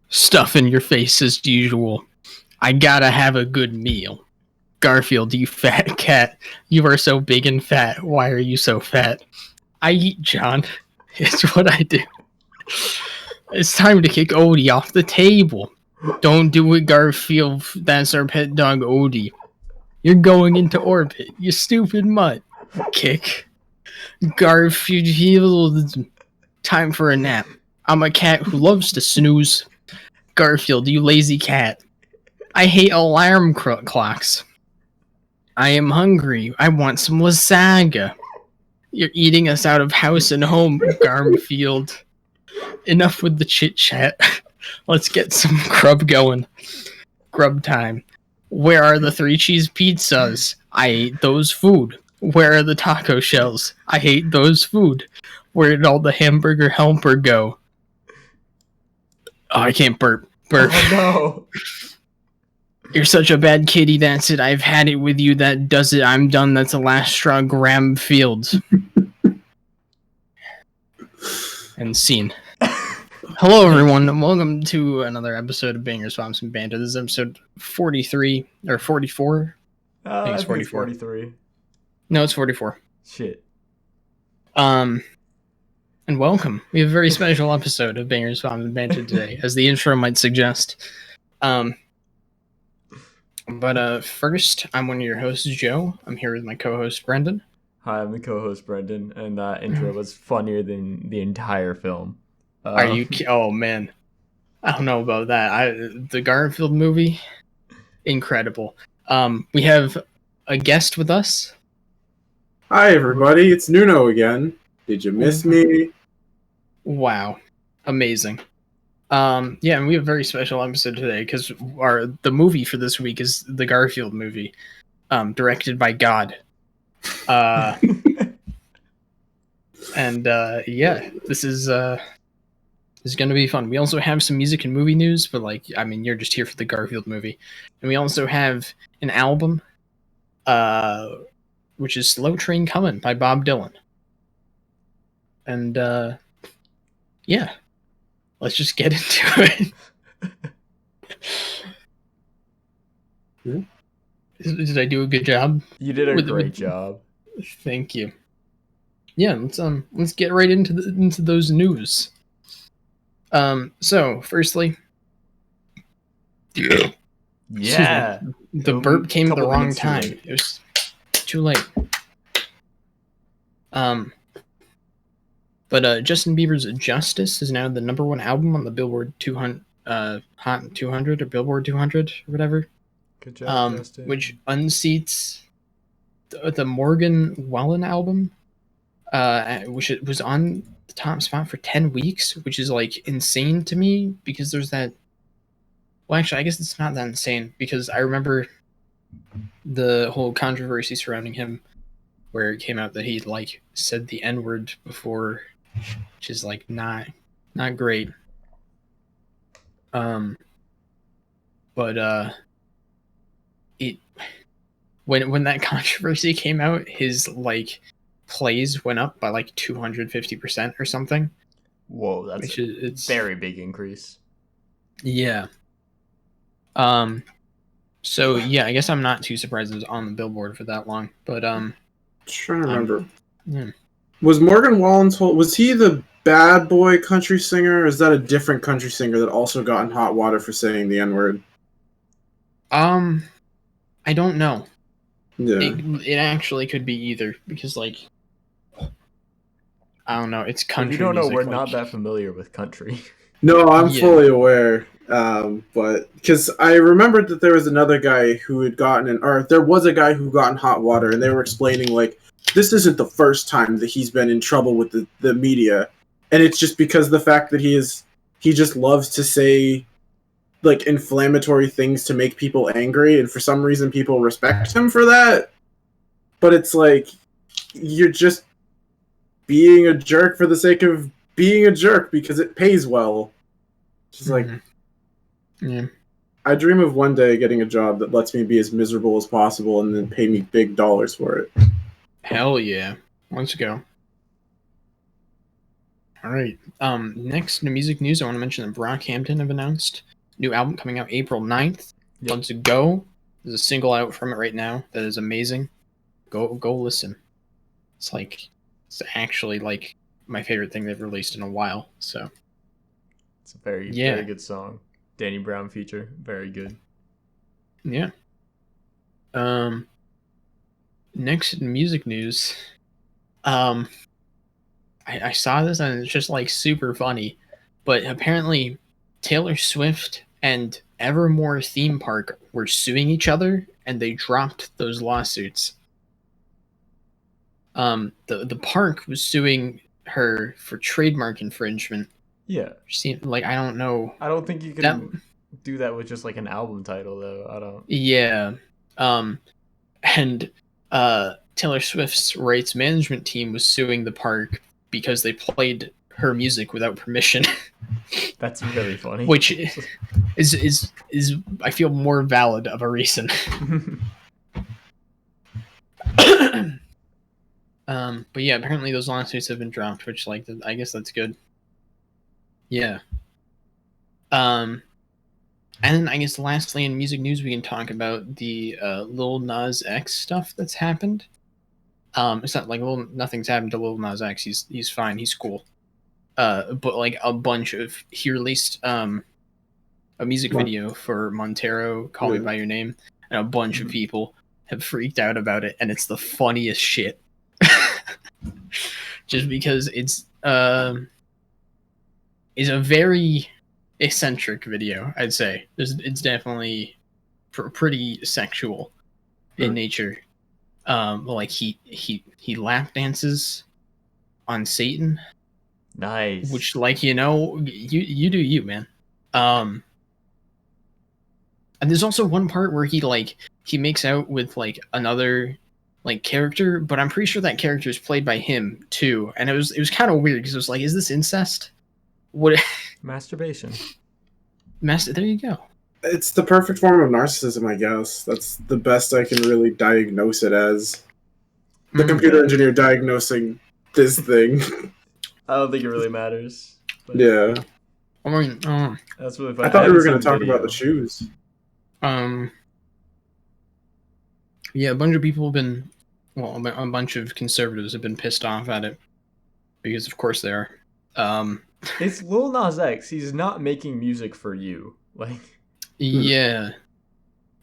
Stuff in your face as usual. I gotta have a good meal. Garfield, you fat cat. You are so big and fat. Why are you so fat? I eat, John. It's what I do. It's time to kick Odie off the table. Don't do it, Garfield. That's our pet dog, Odie. You're going into orbit, you stupid mutt. Kick. Garfield. Time for a nap. I'm a cat who loves to snooze. Garfield, you lazy cat. I hate alarm clocks. I am hungry. I want some lasagna. You're eating us out of house and home, Garfield. Enough with the chit-chat. Let's get some grub going. Grub time. Where are the 3 cheese pizzas? I ate those food. Where are the taco shells? I hate those food. Where did all the hamburger helper go? Oh, I can't burp. Burp. Oh, no. You're such a bad kitty, that's it. I've had it with you, that does it. I'm done, that's the last straw, Graham Fields. And scene. Hello, everyone, and welcome to another episode of Bangers, Bops, and Banter. This is episode 43, or 44? I think it's 44. 43. No, it's 44. Shit. And welcome. We have a very special episode of Bangers, Bops, and Banter today, as the intro might suggest. But first, I'm one of your hosts, Joe. I'm here with my co-host, Brendan. Hi, I'm the co-host, Brendan, and that intro was funnier than the entire film. Are you? Oh man, I don't know about that. The Garfield movie, incredible. We have a guest with us. Hi everybody, it's Nuno again. Did you miss me? Wow, amazing. Yeah, and we have a very special episode today because the movie for this week is the Garfield movie, directed by God. And yeah, this is going to be fun. We also have some music and movie news, but you're just here for the Garfield movie. And we also have an album, which is Slow Train Coming by Bob Dylan. And yeah, let's just get into it. Did I do a good job? You did a great job. Thank you. Yeah, let's get right into those news. So firstly, Yeah, the burp came at the wrong time. It was too late. But Justin Bieber's "Justice" is now the #1 album on the Billboard 200, Hot 200 or Billboard 200 or whatever. Good job, Justin. Which unseats the Morgan Wallen album, which it was on the top spot for 10 weeks, which is insane to me because there's that. Well, actually, I guess it's not that insane because I remember the whole controversy surrounding him, where it came out that he said the N-word before, which is not great. But it when that controversy came out, his plays went up by 250% or something. Whoa, that's it's very big increase. Yeah. So yeah, I guess I'm not too surprised it was on the Billboard for that long. But Trying to remember. Yeah. Was Morgan Wallen was he the bad boy country singer, or is that a different country singer that also got in hot water for saying the N-word? I don't know. Yeah. It actually could be either because I don't know. It's country. If you don't know, music, we're not that familiar with country. No, I'm fully aware. But because I remembered that there was another guy who had there was a guy who got in hot water, and they were explaining this isn't the first time that he's been in trouble with the media, and it's just because the fact that he just loves to say inflammatory things to make people angry, and for some reason people respect him for that. But it's you're just being a jerk for the sake of being a jerk because it pays well. Just yeah. I dream of one day getting a job that lets me be as miserable as possible and then pay me big dollars for it. Hell yeah. Let's go. All right. Next new music news, I want to mention that Brockhampton have announced new album coming out April 9th. Yep. Let's go. There's a single out from it right now that is amazing. Go listen. It's actually like my favorite thing they've released in a while. So It's a very good song. Danny Brown feature, very good. Yeah. Next music news. I saw this and it's just like super funny, but apparently Taylor Swift and Evermore theme park were suing each other and they dropped those lawsuits. The park was suing her for trademark infringement. Yeah. Like, I don't know. I don't think you can do that with just like an album title though. I don't. Yeah. And Taylor Swift's rights management team was suing the park because they played her music without permission. That's really funny. Which is I feel more valid of a reason. But yeah, apparently those lawsuits have been dropped, which I guess that's good. Yeah. And then I guess lastly in music news we can talk about the Lil Nas X stuff that's happened. It's not like nothing's happened to Lil Nas X. He's fine. He's cool. But like he released a music video for Montero, Call Me by Your Name, and a bunch of people have freaked out about it, and it's the funniest shit. Just because it's a very eccentric video, I'd say. It's definitely pretty sexual in nature. Like he lap dances on Satan. Nice. Which, like, you do you, man. And there's also one part where he makes out with like another like character, but I'm pretty sure that character is played by him too. And it was kind of weird because it was like, is this incest? What? Masturbation. There you go. It's the perfect form of narcissism, I guess. That's the best I can really diagnose it as. The computer engineer diagnosing this thing. I don't think it really matters. Yeah. I mean, that's really funny. I thought we were going to talk about the shoes. Yeah, a bunch of people have been, a bunch of conservatives have been pissed off at it because, of course, they are. It's Lil Nas X. He's not making music for you. Like, yeah.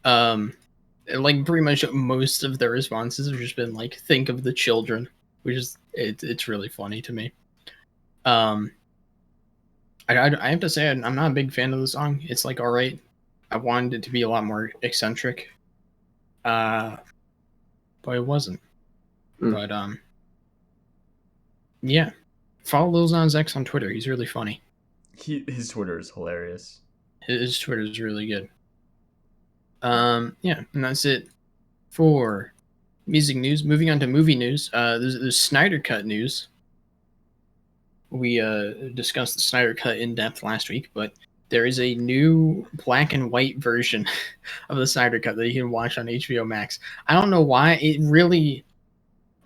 Like pretty much most of their responses have just been like, "Think of the children," which is it's really funny to me. I have to say I'm not a big fan of the song. It's like all right. I wanted it to be a lot more eccentric. But it wasn't. But yeah. Follow Lil Nas X on Twitter. He's really funny. His Twitter is hilarious. His Twitter is really good. Yeah, and that's it for music news. Moving on to movie news. There's Snyder Cut news. We discussed the Snyder Cut in depth last week, but there is a new black and white version of the Snyder Cut that you can watch on HBO Max. I don't know why it really.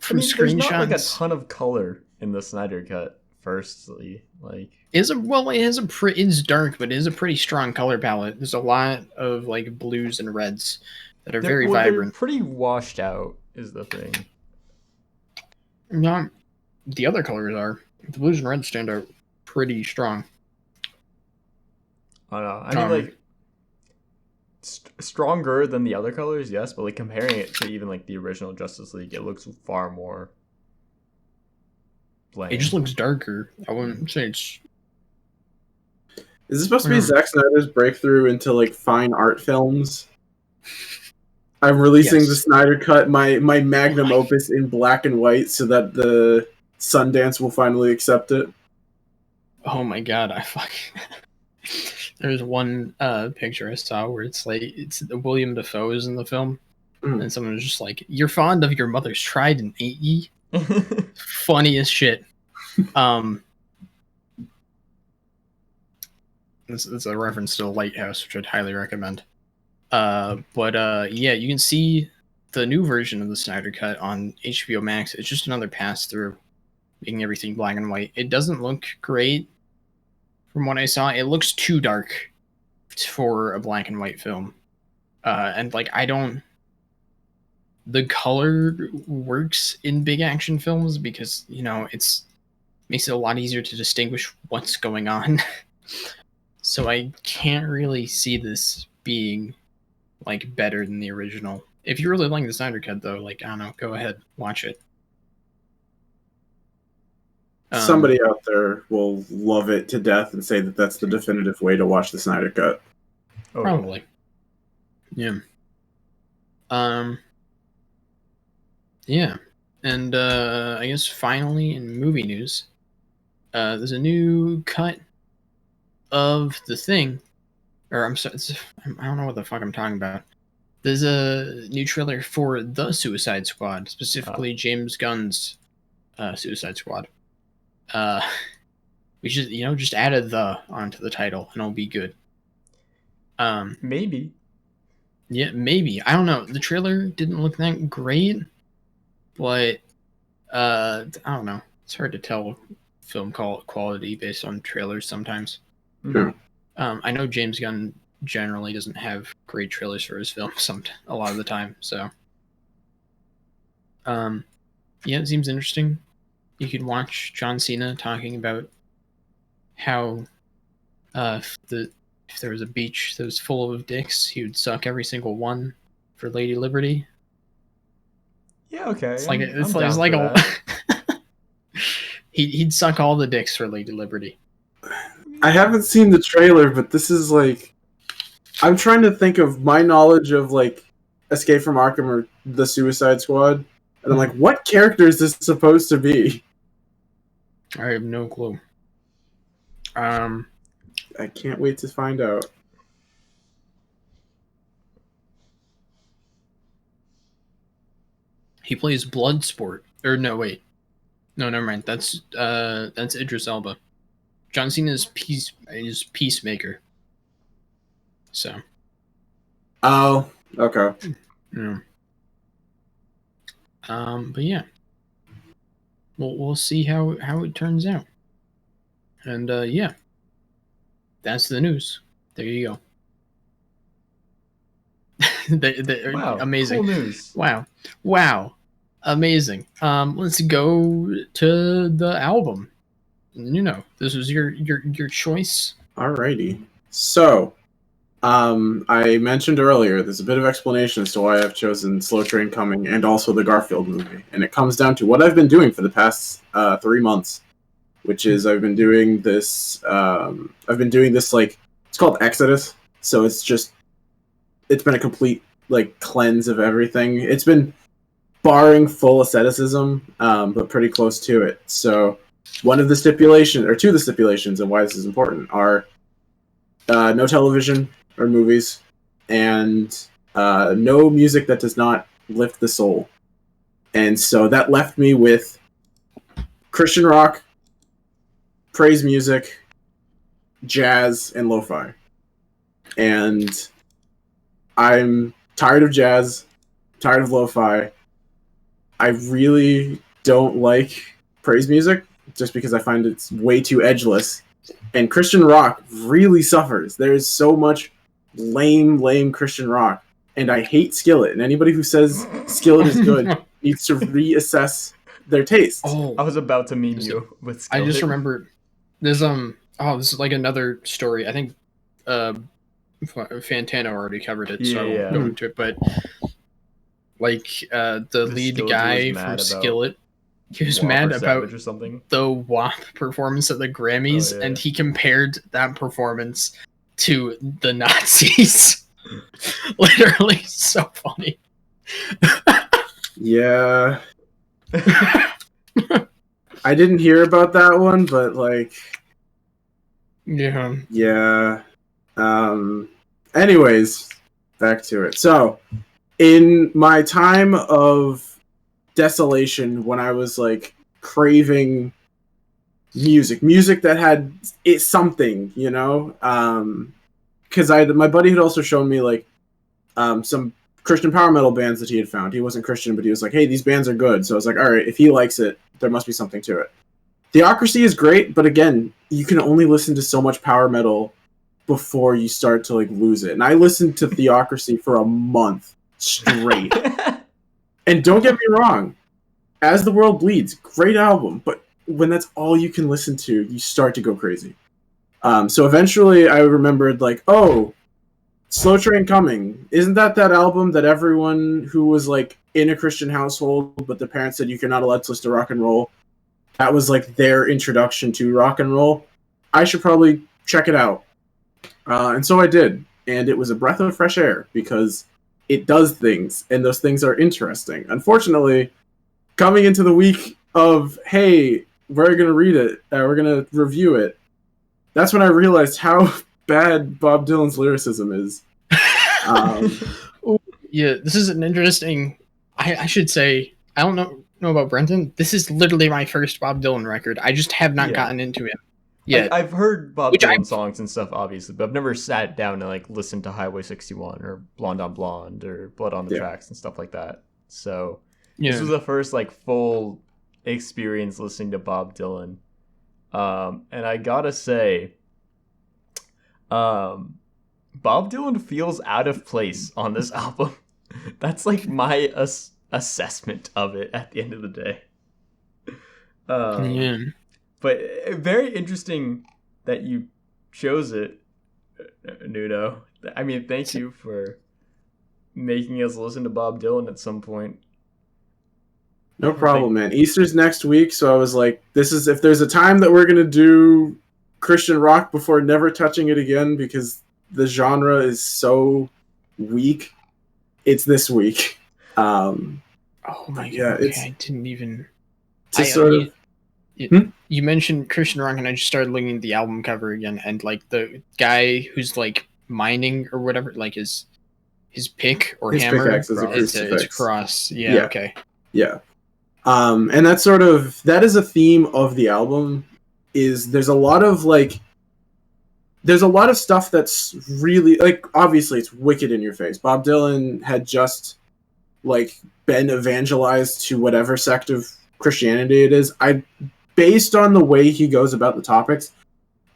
There's not like a ton of color in the Snyder Cut. Firstly, like it's dark, but it is a pretty strong color palette. There's a lot of like blues and reds that are very vibrant. They're pretty washed out, is the thing. No, the other colors are. The blues and reds stand out pretty strong. I don't know. I mean, like stronger than the other colors, yes, but like comparing it to even like the original Justice League, it looks far more bland. It just looks darker. I wouldn't say it's. Is this supposed to be Zack Snyder's breakthrough into like fine art films? I'm releasing the Snyder Cut, my magnum opus in black and white, so that the Sundance will finally accept it. Oh my god! There's one picture I saw where it's William Dafoe is in the film, and someone was just like, "You're fond of your mother's Trident, ain't ye?" Funny as shit. This is a reference to The Lighthouse, which I'd highly recommend. But yeah, you can see the new version of the Snyder Cut on HBO Max. It's just another pass through. making everything black and white. It doesn't look great from what I saw. It looks too dark for a black and white film. And like, the color works in big action films because, you know, makes it a lot easier to distinguish what's going on. So I can't really see this being like better than the original. If you really like the Snyder Cut though, like, I don't know, go ahead, watch it. Somebody out there will love it to death and say that that's the definitive way to watch the Snyder Cut. Probably. Yeah. Yeah. And I guess finally in movie news, there's a new cut of The Thing. Or I'm sorry, I don't know what the fuck I'm talking about. There's a new trailer for The Suicide Squad, specifically James Gunn's Suicide Squad. We should, just add a "the" onto the title and it'll be good. Maybe. Yeah, maybe. I don't know. The trailer didn't look that great, but I don't know. It's hard to tell film quality based on trailers sometimes. Yeah. I know James Gunn generally doesn't have great trailers for his films a lot of the time, so yeah, it seems interesting. You could watch John Cena talking about how if there was a beach that was full of dicks, he would suck every single one for Lady Liberty. Yeah, okay. It's like he'd suck all the dicks for Lady Liberty. I haven't seen the trailer, but this is like, I'm trying to think of my knowledge of like Escape from Arkham or the Suicide Squad, and I'm like, what character is this supposed to be? I have no clue. I can't wait to find out. He plays Bloodsport. Or no, wait. No, never mind. That's Idris Elba. John Cena is Peacemaker. So. Oh, okay. Yeah. But yeah. We'll see how it turns out. And yeah. That's the news. There you go. Wow, amazing. Cool news. Wow. Amazing. Let's go to the album. This was your choice. Alrighty. So, I mentioned earlier, there's a bit of explanation as to why I've chosen Slow Train Coming and also the Garfield movie. And it comes down to what I've been doing for the past 3 months, which is I've been doing this, like, it's called Exodus. So it's been a complete, like, cleanse of everything. It's been barring full asceticism, but pretty close to it. So two of the stipulations, and why this is important, are no television or movies, and no music that does not lift the soul. And so that left me with Christian rock, praise music, jazz, and lo-fi. And I'm tired of jazz, tired of lo-fi. I really don't like praise music just because I find it's way too edgeless. And Christian rock really suffers. There's so much lame Christian rock. And I hate Skillet. And anybody who says Skillet is good needs to reassess their taste. Oh, I was about to meme you with Skillet. I just remembered there's this is like another story. I think Fantano already covered it, so I won't go into it. But like the lead guy from Skillet, he was mad about the WAP performance at the Grammys, and he compared that performance to the Nazis. Literally, so funny. Yeah. I didn't hear about that one, but like, yeah. Anyways, back to it. So, in my time of desolation, when I was like craving music that had something, because my buddy had also shown me like some Christian power metal bands that he had found. He wasn't Christian, but he was like, hey, these bands are good. So I was like, all right, if he likes it, there must be something to it. Theocracy is great, but again, you can only listen to so much power metal before you start to like lose it. And I listened to Theocracy for a month straight. And don't get me wrong, As the World Bleeds, great album, but when that's all you can listen to, you start to go crazy. So eventually I remembered, like, oh, Slow Train Coming. Isn't that album that everyone who was, like, in a Christian household, but the parents said you cannot allowed to listen to rock and roll, that was, like, their introduction to rock and roll? I should probably check it out. And so I did. And it was a breath of fresh air, because it does things, and those things are interesting. Unfortunately, coming into the week of, hey, we're going to read it, we're going to review it, that's when I realized how bad Bob Dylan's lyricism is. Yeah, this is an interesting... I should say, I don't know about Brenton. This is literally my first Bob Dylan record. I just have not gotten into it yet. I've heard Bob Dylan songs and stuff, obviously, but I've never sat down and like listened to Highway 61 or Blonde on Blonde or Blood on the Tracks and stuff like that. So this was the first like full experience listening to Bob Dylan. And I gotta say, Bob Dylan feels out of place on this album. That's like my assessment of it at the end of the day. But very interesting that you chose it, Nuno. I mean, thank you for making us listen to Bob Dylan at some point. No problem, man. Easter's next week, so I was like, if there's a time that we're going to do Christian rock before never touching it again because the genre is so weak, it's this week. Oh my god! Okay, I didn't even. You mentioned Christian rock, and I just started looking at the album cover again, and like the guy who's like mining or whatever, like his pick or his hammer, it's a cross. Yeah. Okay. Yeah. And that's that is a theme of the album. There's a lot of stuff that's really like, obviously it's wicked in your face. Bob Dylan had just like been evangelized to whatever sect of Christianity it is. Based on the way he goes about the topics,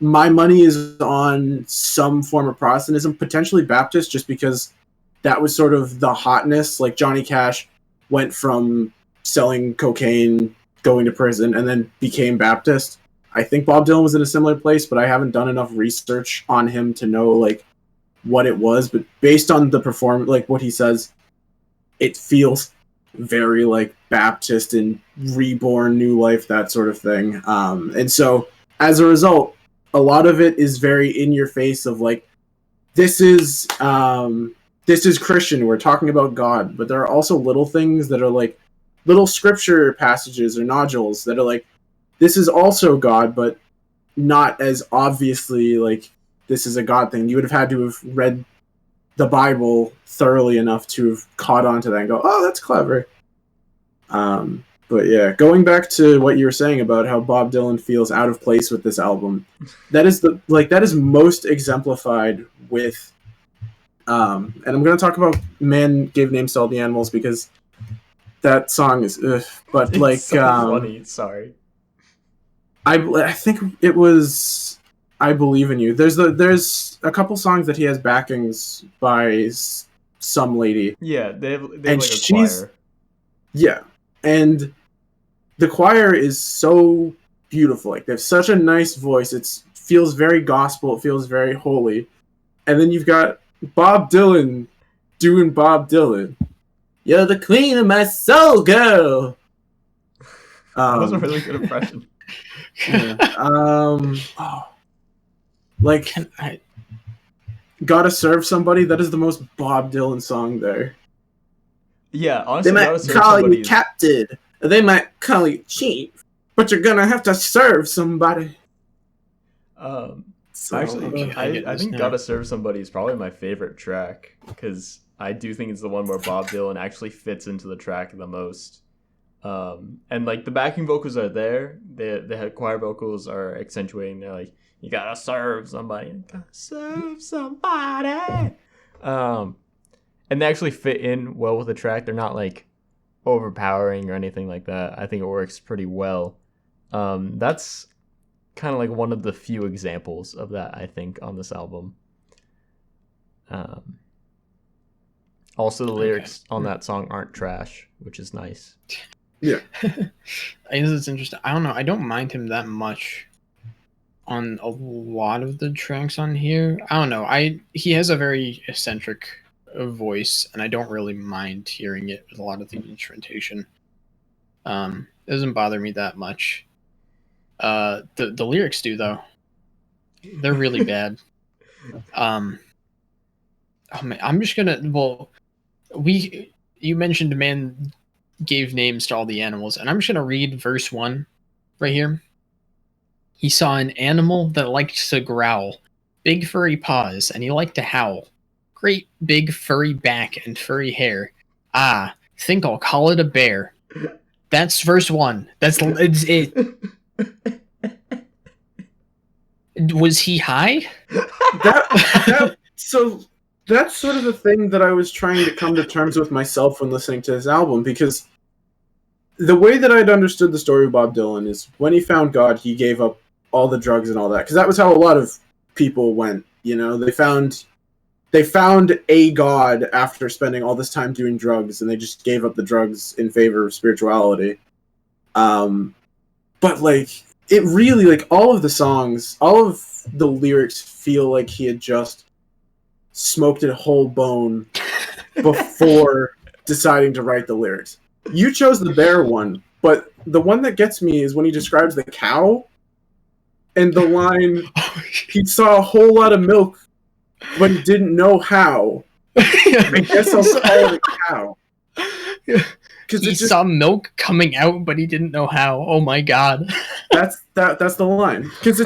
my money is on some form of Protestantism, potentially Baptist, just because that was sort of the hotness. Like Johnny Cash went from selling cocaine, going to prison, and then became Baptist. I think Bob Dylan was in a similar place, but I haven't done enough research on him to know like what it was. But based on the performance, like what he says, it feels very like Baptist and reborn, new life, that sort of thing. And so as a result, a lot of it is very in your face of like, this is Christian. We're talking about God, but there are also little things that are like little scripture passages or nodules that are like, this is also God, but not as obviously like this is a God thing. You would have had to have read the Bible thoroughly enough to have caught on to that and go, oh, that's clever. But yeah, going back to what you were saying about how Bob Dylan feels out of place with this album, that is most exemplified with, and I'm going to talk about Man Gave Names to All the Animals because that song is, but it's like, so funny. Sorry. I think it was I Believe in You. There's a couple songs that he has backings by some lady. Yeah, they have like a choir. Yeah, and the choir is so beautiful. Like they have such a nice voice. It feels very gospel. It feels very holy. And then you've got Bob Dylan doing Bob Dylan. You're the queen of my soul, girl. That was a really good impression. Yeah. Like, Gotta Serve Somebody, that is the most Bob Dylan song there. Yeah, honestly, they might call you captain, they might call you chief, but you're gonna have to serve somebody. Actually, I think Gotta Serve Somebody is probably my favorite track, because I do think it's the one where Bob Dylan actually fits into the track the most. And like the backing vocals are there, the choir vocals are accentuating. They're like, you gotta serve somebody, you gotta serve somebody. And they actually fit in well with the track. They're not like overpowering or anything like that. I think it works pretty well. That's kind of like one of the few examples of that, I think, on this album. Also, the lyrics on that song aren't trash, which is nice. Yeah. I guess it's interesting. I don't know. I don't mind him that much on a lot of the tracks on here. I don't know. He has a very eccentric voice, and I don't really mind hearing it with a lot of the instrumentation. It doesn't bother me that much. The lyrics do though. They're really bad. Oh man, I'm just gonna. Well, you mentioned man gave names to all the animals, and I'm just gonna read verse 1 right here. He saw an animal that liked to growl, big furry paws, and he liked to howl. Great big furry back and furry hair. Ah, think I'll call it a bear. That's verse 1. It's it. Was he high? So that's sort of the thing that I was trying to come to terms with myself when listening to this album, because the way that I'd understood the story of Bob Dylan is when he found God, he gave up all the drugs and all that, because that was how a lot of people went. You know, they found a God after spending all this time doing drugs, and they just gave up the drugs in favor of spirituality. But like, it really, like, all of the songs, all of the lyrics feel like he had just smoked a whole bone before deciding to write the lyrics. You chose the bear one, but the one that gets me is when he describes the cow, and the line, he saw a whole lot of milk, but he didn't know how. I guess I'll call it a cow. He saw milk coming out, but he didn't know how. Oh my god. That's the line. Because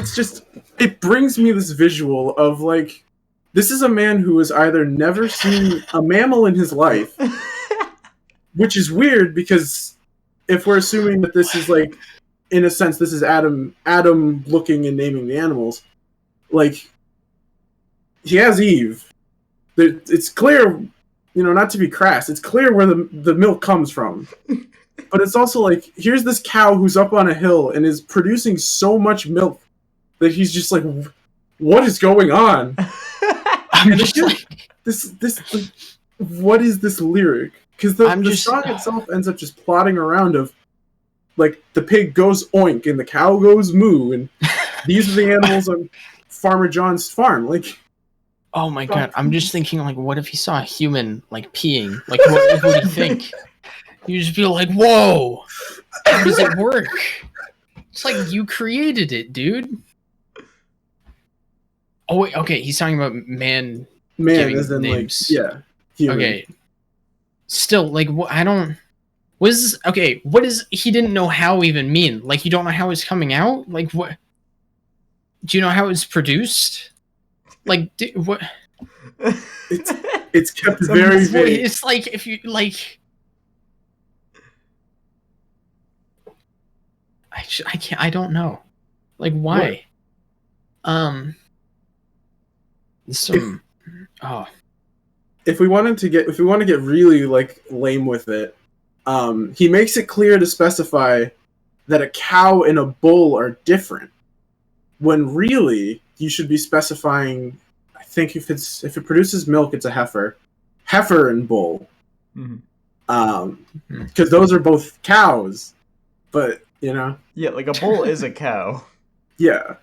it brings me this visual of, like, this is a man who has either never seen a mammal in his life, which is weird because if we're assuming that this is, like, in a sense, this is Adam looking and naming the animals, like, he has Eve. It's clear, you know, not to be crass, it's clear where the milk comes from. But it's also like, here's this cow who's up on a hill and is producing so much milk that he's just like, what is going on? I'm just like, this what is this lyric? Because the song itself ends up just plotting around of, like, the pig goes oink and the cow goes moo, and these are the animals on Farmer John's farm. Like, oh my god, I'm just thinking, like, what if he saw a human, like, peeing? Like, what would he think? You just feel like, whoa, how does it work? It's like, you created it, dude. Oh, wait, okay, he's talking about man giving as in, names. like, yeah. Human. Okay. Still, like, I don't... what is he didn't know how even mean? Like, you don't know how it's coming out? Like, what? Do you know how it's produced? Like, what? It's kept very vague. It's like, if you, like... I can't, I don't know. Like, why? What? If we want to get really, like, lame with it, he makes it clear to specify that a cow and a bull are different, when really you should be specifying, I think if it produces milk, it's a heifer and bull, because those are both cows, but, you know, yeah, like a bull is a cow. Yeah.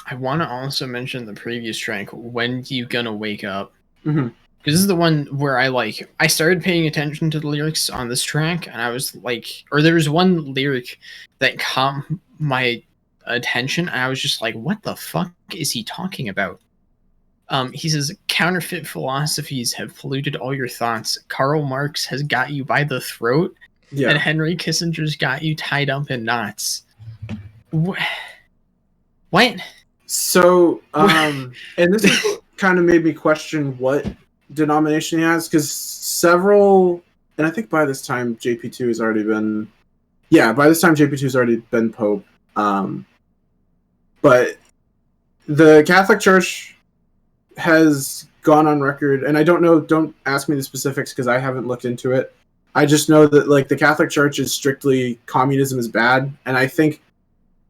I want to also mention the previous track, When You Gonna Wake Up? Mm-hmm. Because this is the one where I started paying attention to the lyrics on this track, and I was like, or there was one lyric that caught my attention, and I was just like, what the fuck is he talking about? He says, counterfeit philosophies have polluted all your thoughts. Karl Marx has got you by the throat, and Henry Kissinger's got you tied up in knots. What? So, and this is what kind of made me question what denomination he has, because several, and I think by this time JP2 has already been, Pope. But the Catholic Church has gone on record, and I don't know, don't ask me the specifics because I haven't looked into it, I just know that like the Catholic Church is strictly communism is bad, and I think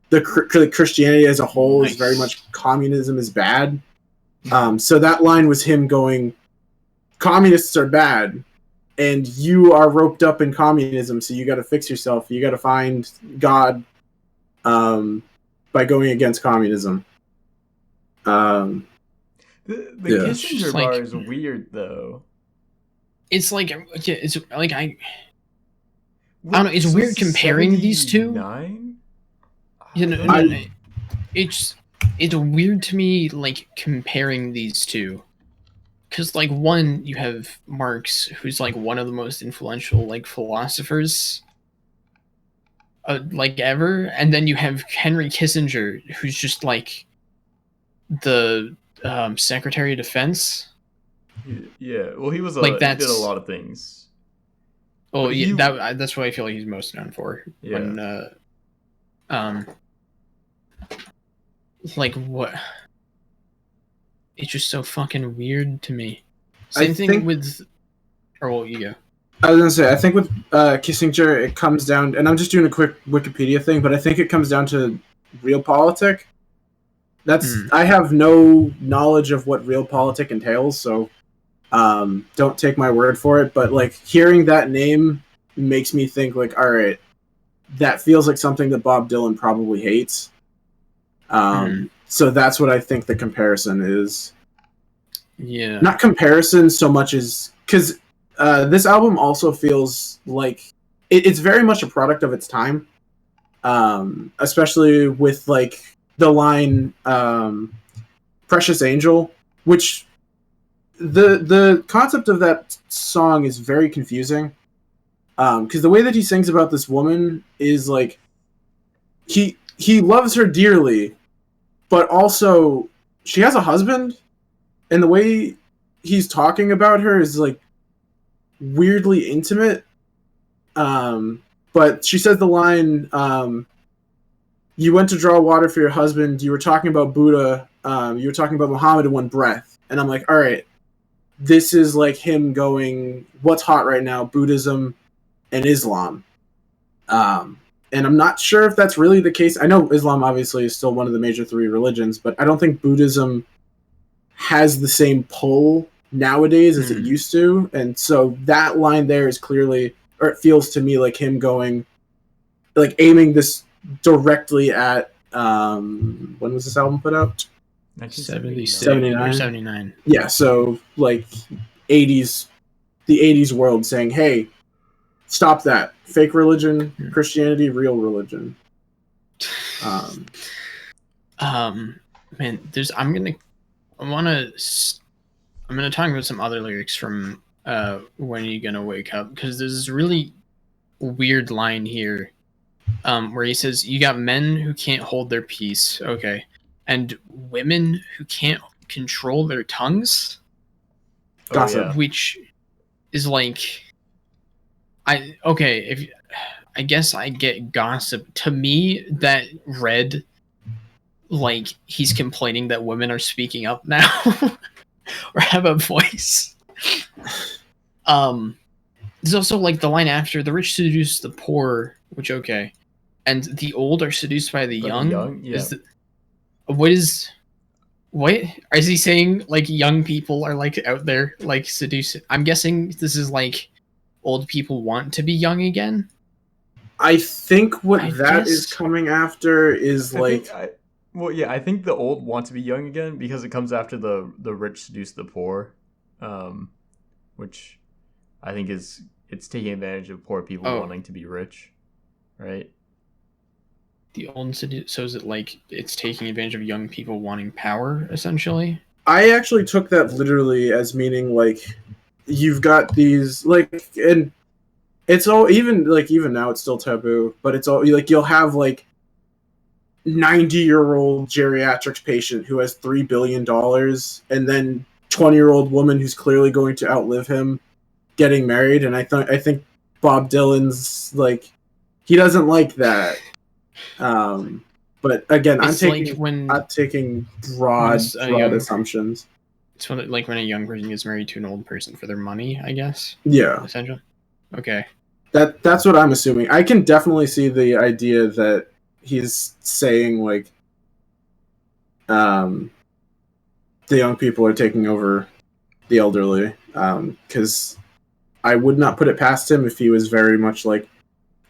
the Christianity as a whole is very much communism is bad. So that line was him going, communists are bad, and you are roped up in communism, so you got to fix yourself. You got to find God by going against communism. The Kissinger bar is weird, though. It's like, it's like I don't know. It's weird comparing these two. You know, it's weird to me, like comparing these two, because like one, you have Marx, who's like one of the most influential like philosophers, like ever, and then you have Henry Kissinger, who's just like the Secretary of Defense. Yeah, well, he was like he did a lot of things. Oh yeah, that's what I feel like he's most known for. Yeah. When, like what? It's just so fucking weird to me. Same thing with. Or well, you go. I was gonna say, I think with Kissinger, it comes down, and I'm just doing a quick Wikipedia thing, but I think it comes down to realpolitik. I have no knowledge of what realpolitik entails, so don't take my word for it. But like hearing that name makes me think like, all right, that feels like something that Bob Dylan probably hates. So that's what I think the comparison is. Yeah. Not comparison so much as because this album also feels like it's very much a product of its time, especially with like the line "Precious Angel," which the concept of that song is very confusing. Because the way that he sings about this woman is like he loves her dearly, but also she has a husband, and the way he's talking about her is like weirdly intimate. But she says the line, you went to draw water for your husband, you were talking about Buddha, you were talking about Muhammad in one breath. And I'm like, all right, this is like him going, what's hot right now, Buddhism and Islam. And I'm not sure if that's really the case. I know Islam obviously is still one of the major three religions, but I don't think Buddhism has the same pull nowadays as it used to. And so that line there is clearly, or it feels to me like him going, like aiming this directly at, when was this album put out? 1979 or 79. Yeah, so like 80s, the 80s world saying, hey, stop that. Fake religion, Christianity, real religion. Man, I'm gonna talk about some other lyrics from When Are You Gonna Wake Up, because there's this really weird line here where he says, you got men who can't hold their peace, okay, and women who can't control their tongues. Gossip. Which is like, I guess I get gossip. To me, that read like he's complaining that women are speaking up now or have a voice. There's also like the line after, the rich seduce the poor, which okay, and the old are seduced by the young. Yeah. What is he saying? Like young people are like out there like seducing? I'm guessing this is like old people want to be young again. I think what is coming after is I think the old want to be young again because it comes after the rich seduce the poor, which I think it's taking advantage of poor people wanting to be rich, right? The old so is it like it's taking advantage of young people wanting power, essentially? I actually took that literally as meaning like you've got these like, and it's all even now it's still taboo, but it's all like you'll have like 90-year-old geriatrics patient who has $3 billion and then 20-year-old woman who's clearly going to outlive him getting married. And I think Bob Dylan's like, he doesn't like that. But again, I'm taking broad assumptions. It's when a young person gets married to an old person for their money, I guess. Yeah. Essentially. Okay. That's what I'm assuming. I can definitely see the idea that he's saying like the young people are taking over the elderly, because I would not put it past him if he was very much like,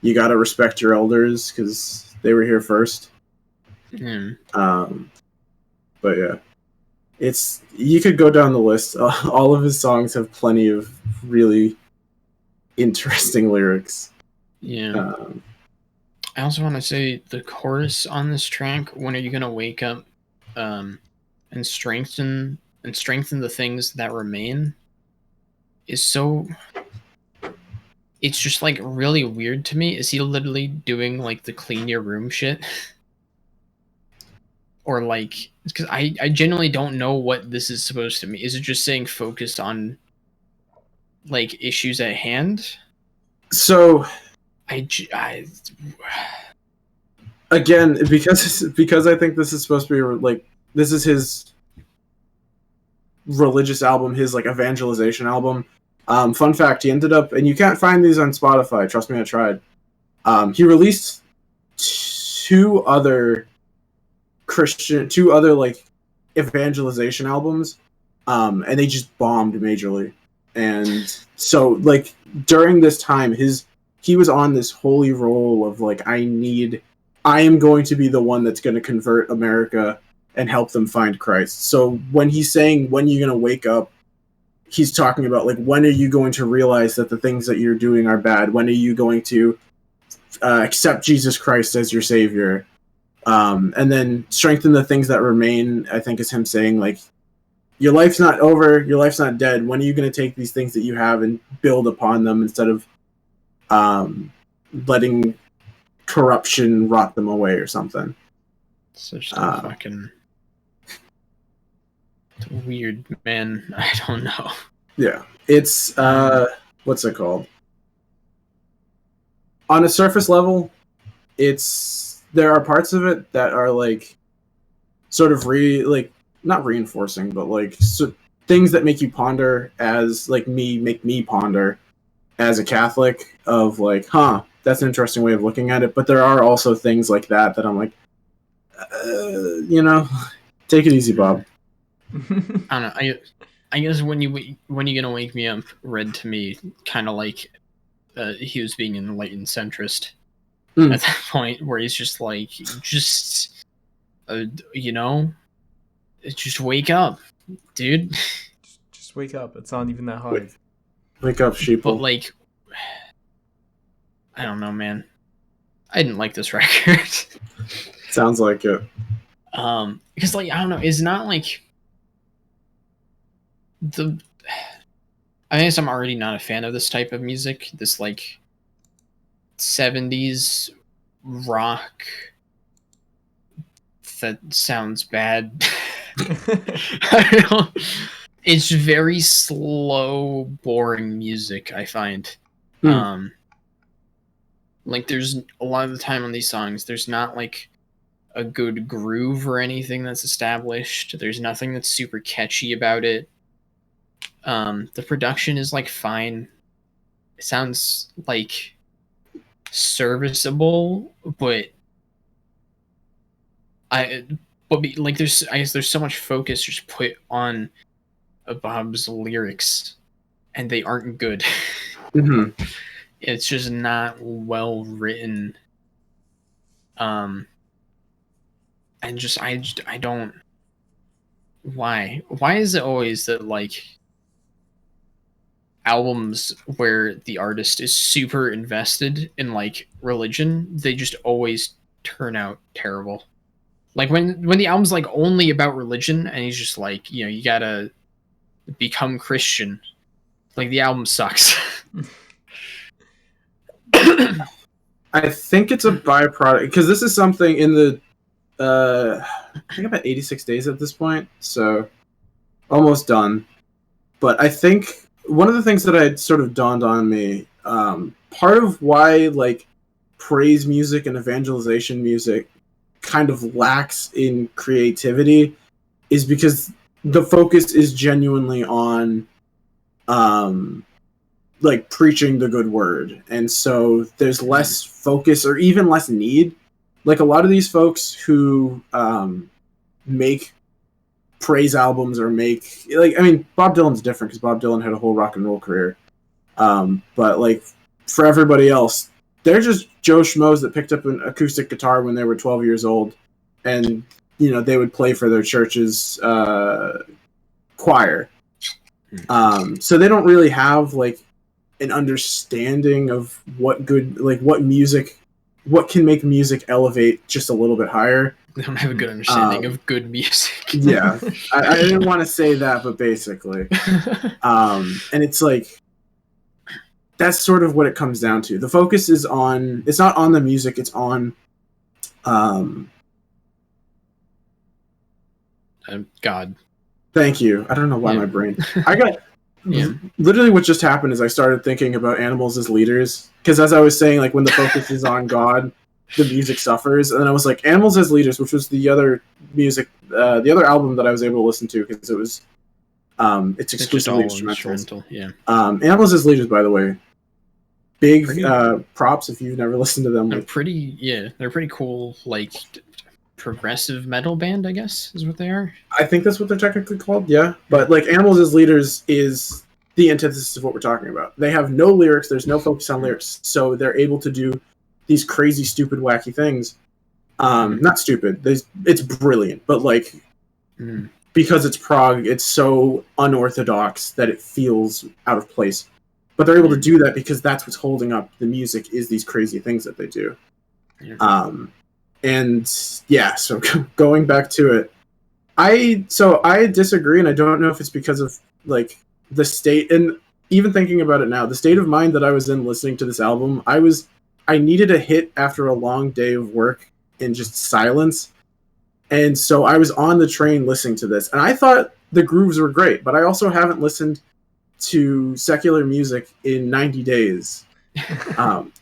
you gotta respect your elders because they were here first. But yeah, you could go down the list. All of his songs have plenty of really interesting lyrics. Yeah. I also want to say the chorus on this track, "When are you gonna wake up, and strengthen the things that remain," is so. It's just like really weird to me. Is he literally doing like the clean your room shit? Or like, because I genuinely don't know what this is supposed to mean. Is it just saying focused on like issues at hand? So I again, because I think this is supposed to be like, this is his religious album, his like evangelization album. Fun fact: he ended up, and you can't find these on Spotify. Trust me, I tried. He released two other like evangelization albums, and they just bombed majorly. And so, like during this time, he was on this holy roll of like, I am going to be the one that's going to convert America and help them find Christ. So when he's saying, when you're going to wake up, he's talking about like, when are you going to realize that the things that you're doing are bad? When are you going to accept Jesus Christ as your savior? And then strengthen the things that remain, I think, is him saying like, your life's not over, your life's not dead. When are you going to take these things that you have and build upon them instead of letting corruption rot them away or something? Such a fucking weird man. I don't know. Yeah, it's what's it called? On a surface level, there are parts of it that are like sort of not reinforcing, but like things that make you ponder, as like make me ponder as a Catholic, of like, that's an interesting way of looking at it. But there are also things like that I'm like, take it easy, Bob. I don't know. I guess when you gonna wake me up read to me kind of like he was being an enlightened centrist at that point, where he's just like, just wake up, dude. Just wake up. It's not even that hard. Wake up, sheeple. But like, I don't know, man. I didn't like this record. Sounds like it. Because like, I don't know, it's not like I guess I'm already not a fan of this type of music. This like 70s rock that sounds bad. I don't, it's very slow, boring music, I find. Like there's a lot of the time on these songs, there's not like a good groove or anything that's established. There's nothing that's super catchy about it. The production is like fine. It sounds like serviceable, but there's, I guess there's so much focus just put on Bob's lyrics, and they aren't good. It's just not well written. And just I don't. Why is it always that like albums where the artist is super invested in like religion, they just always turn out terrible? Like when the album's like only about religion and he's just like, you gotta become Christian, like the album sucks. I think it's a byproduct, because this is something in the I think about 86 days at this point, so almost done. But I think one of the things that had sort of dawned on me, part of why like praise music and evangelization music kind of lacks in creativity is because the focus is genuinely on like preaching the good word, and so there's less focus or even less need. Like a lot of these folks who make praise albums or make, like, I mean, Bob Dylan's different because Bob Dylan had a whole rock and roll career, but like for everybody else, they're just Joe Schmoes that picked up an acoustic guitar when they were 12 years old, and they would play for their church's choir. So they don't really have like an understanding of what can make music elevate just a little bit higher. They don't have a good understanding of good music. Yeah, I didn't want to say that, but basically, and it's like that's sort of what it comes down to. The focus is on, it's not on the music, it's on God. Thank you. I don't know why my brain. I got literally what just happened is I started thinking about animals as leaders, because as I was saying, like when the focus is on God, the music suffers, and then I was like animals as leaders, which was the other music, the other album that I was able to listen to because it was it's exclusively instrumental. Yeah. Animals as leaders, by the way, big props if you've never listened to them. They're pretty cool, like progressive metal band, I guess is what they are. I think that's what they're technically called, yeah. But like Animals as Leaders is the antithesis of what we're talking about. They have no lyrics, there's no focus on lyrics, so they're able to do these crazy, stupid, wacky things. Not stupid, it's brilliant, but like because it's prog, it's so unorthodox that it feels out of place. But they're able to do that because that's what's holding up the music, is these crazy things that they do. And yeah, so going back to it, I disagree, and I don't know if it's because of like the state, and even thinking about it now, the state of mind that I was in listening to this album, I needed a hit after a long day of work and just silence, and so I was on the train listening to this, and I thought the grooves were great, but I also haven't listened to secular music in 90 days.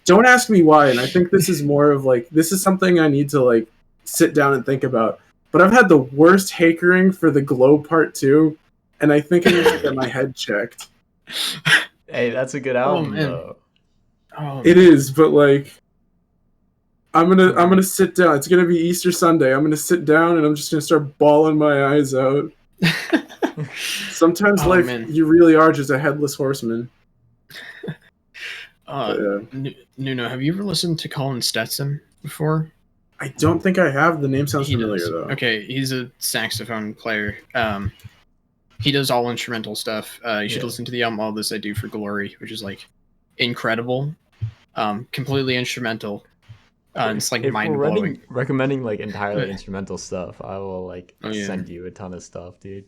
Don't ask me why, and I think this is more of like, this is something I need to like sit down and think about, but I've had the worst hankering for the Glow Part 2, and I think I need to get my head checked. Hey, that's a good album though. It is, but like I'm gonna sit down. It's gonna be Easter Sunday. I'm gonna sit down and I'm just gonna start bawling my eyes out. Sometimes you really are just a headless horseman. Nuno, have you ever listened to Colin Stetson before? I don't think I have. The name sounds familiar, though. Okay, he's a saxophone player. He does all instrumental stuff. You should listen to the album All This I Do for Glory, which is like incredible. Completely instrumental. It's like mind-blowing. Recommending like entirely instrumental stuff, I will like send you a ton of stuff, dude.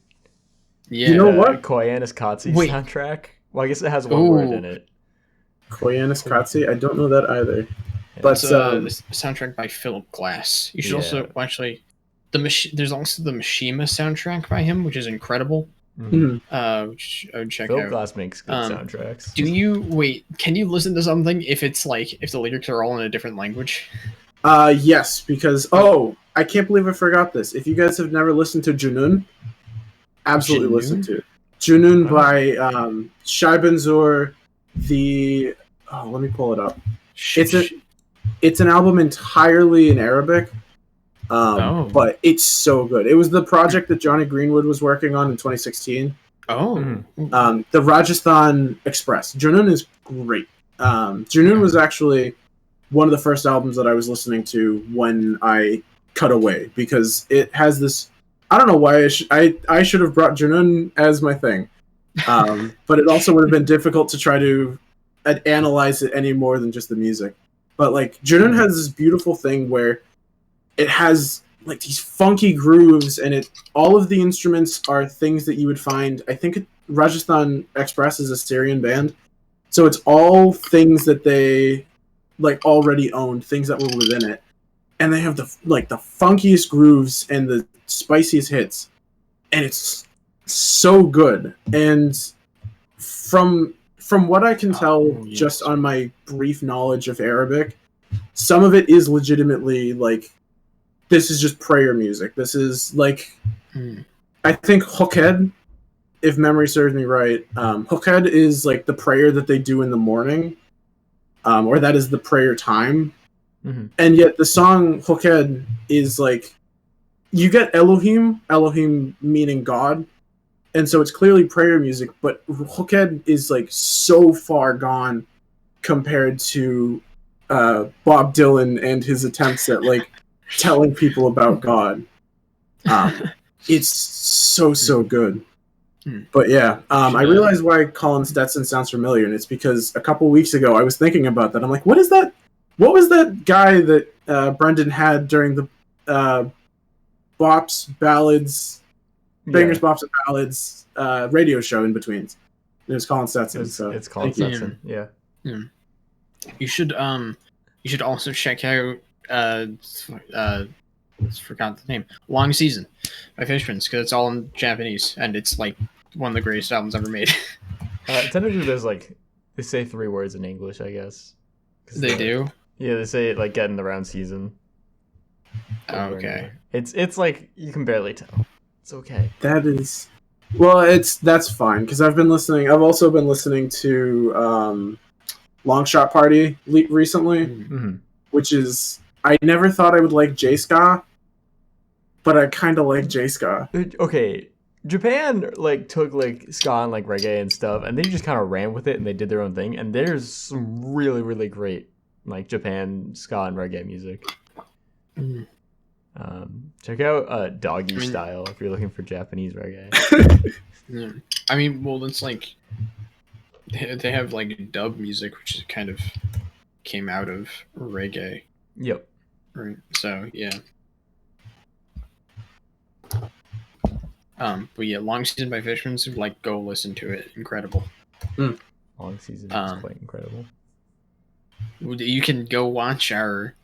Yeah. You know what? Koyanis Katsi soundtrack. Well, I guess it has one word in it. Koyanis Katsi? I don't know that either. But it's a soundtrack by Philip Glass. You should also actually there's also the Mishima soundtrack by him, which is incredible. Which I would check out. Philip Glass makes good soundtracks. Can you listen to something if the lyrics are all in a different language? Yes, because I can't believe I forgot this. If you guys have never listened to Junun, absolutely listen to it. Junun by Shai Ben-Zur. Let me pull it up. It's an album entirely in Arabic, but it's so good. It was the project that Johnny Greenwood was working on in 2016. The Rajasthan Express. Junun is great. Junun was actually one of the first albums that I was listening to when I cut away, because it has this. I don't know why I should have brought Junun as my thing, but it also would have been difficult to try to analyze it any more than just the music. But like Junun has this beautiful thing where it has like these funky grooves, and all of the instruments are things that you would find. I think Rajasthan Express is a Syrian band, so it's all things that they like already owned, things that were within it, and they have the funkiest grooves and the spiciest hits, and it's so good. And from what I can tell, just on my brief knowledge of Arabic, some of it is legitimately like, this is just prayer music. This is like, I think Hoked if memory serves me right, Hookhead is like the prayer that they do in the morning, or that is the prayer time. Mm-hmm. And yet the song Hookhead is like, you get Elohim meaning God, and so it's clearly prayer music, but Hookhead is like so far gone compared to Bob Dylan and his attempts at like telling people about God. It's so good. But yeah, I realized why Colin Stetson sounds familiar, and it's because a couple weeks ago I was thinking about that. I'm like, what is that? What was that guy that Brendan had during the Bops, Ballads, Bangers, Bops, and Ballads radio show in between? It was Colin Stetson. It's Colin Stetson. Yeah. You should also check out forgot the name. Long Season by Fishmans, because it's all in Japanese and it's like one of the greatest albums ever made. Technically, there's like they say 3 words in English, I guess. They do. Yeah, they say it like getting the round season. Okay. It's like you can barely tell. It's okay. That is, well, that's fine because I've also been listening to Long Shot Party recently, which is, I never thought I would like J-Ska, but I kind of like J-Ska. Okay, Japan like took like ska and like reggae and stuff, and they just kind of ran with it and they did their own thing. And there's some really, really great like Japan ska and reggae music. Check out Doggy Style if you're looking for Japanese reggae. I mean, well, it's like they have like dub music, which is kind of came out of reggae. Yep. Right. So yeah. But yeah, Long Season by Fishmans, like go listen to it. Incredible. Long Season is quite incredible. You can go watch our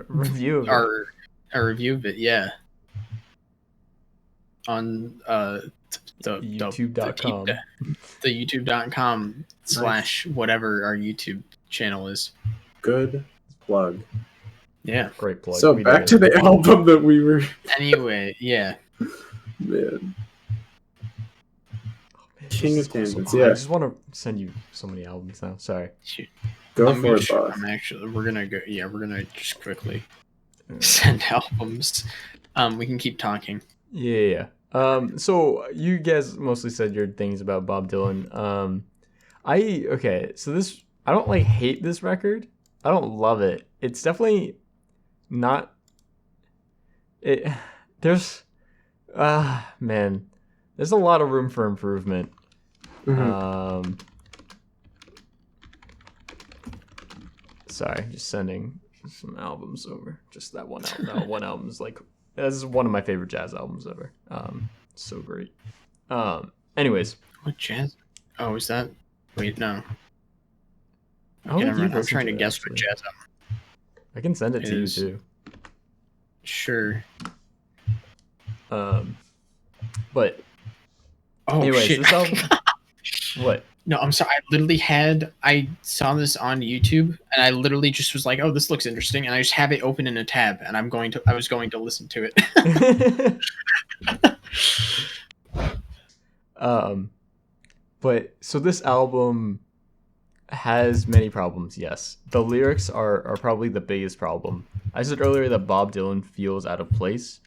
review of our review of it, yeah. On the YouTube.com. The YouTube.com / whatever our YouTube channel is. Good plug. Yeah. Great plug. So back to the album that we were... Anyway, yeah. Man. Man, King of Tangents, so yeah. I just want to send you so many albums now. Sorry. Go for it, boss. We're gonna just quickly send albums. We can keep talking. Yeah. So you guys mostly said your things about Bob Dylan. So I don't like hate this record. I don't love it. It's definitely not it. There's there's a lot of room for improvement. Sorry, just sending some albums over. Just that one album. That one album is like, this is one of my favorite jazz albums ever. So great. Anyways. What jazz? Oh, is that? Wait, no. Okay, I'm trying to guess what jazz album. I can send it to you too. Sure. But. Oh, anyways, shit. This album. What? No, I'm sorry. I saw this on YouTube, and I literally just was like, "Oh, this looks interesting," and I just have it open in a tab, and I was going to listen to it. But so this album has many problems. Yes, the lyrics are probably the biggest problem. I said earlier that Bob Dylan feels out of place.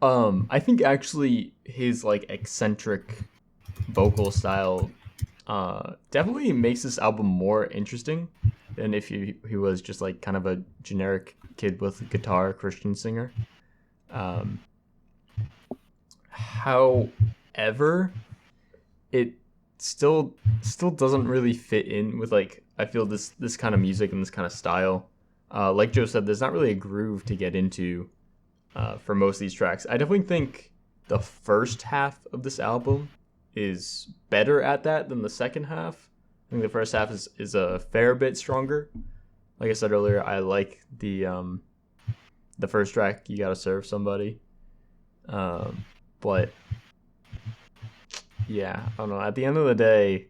I think actually his like eccentric vocal style definitely makes this album more interesting than if he was just like kind of a generic kid with a guitar Christian singer. However, it still doesn't really fit in with like I feel this kind of music and this kind of style. Like Joe said, there's not really a groove to get into for most of these tracks. I definitely think the first half of this album is better at that than the second half. I think the first half is a fair bit stronger. Like I said earlier, I like the first track, You Gotta Serve Somebody. But yeah, I don't know. At the end of the day,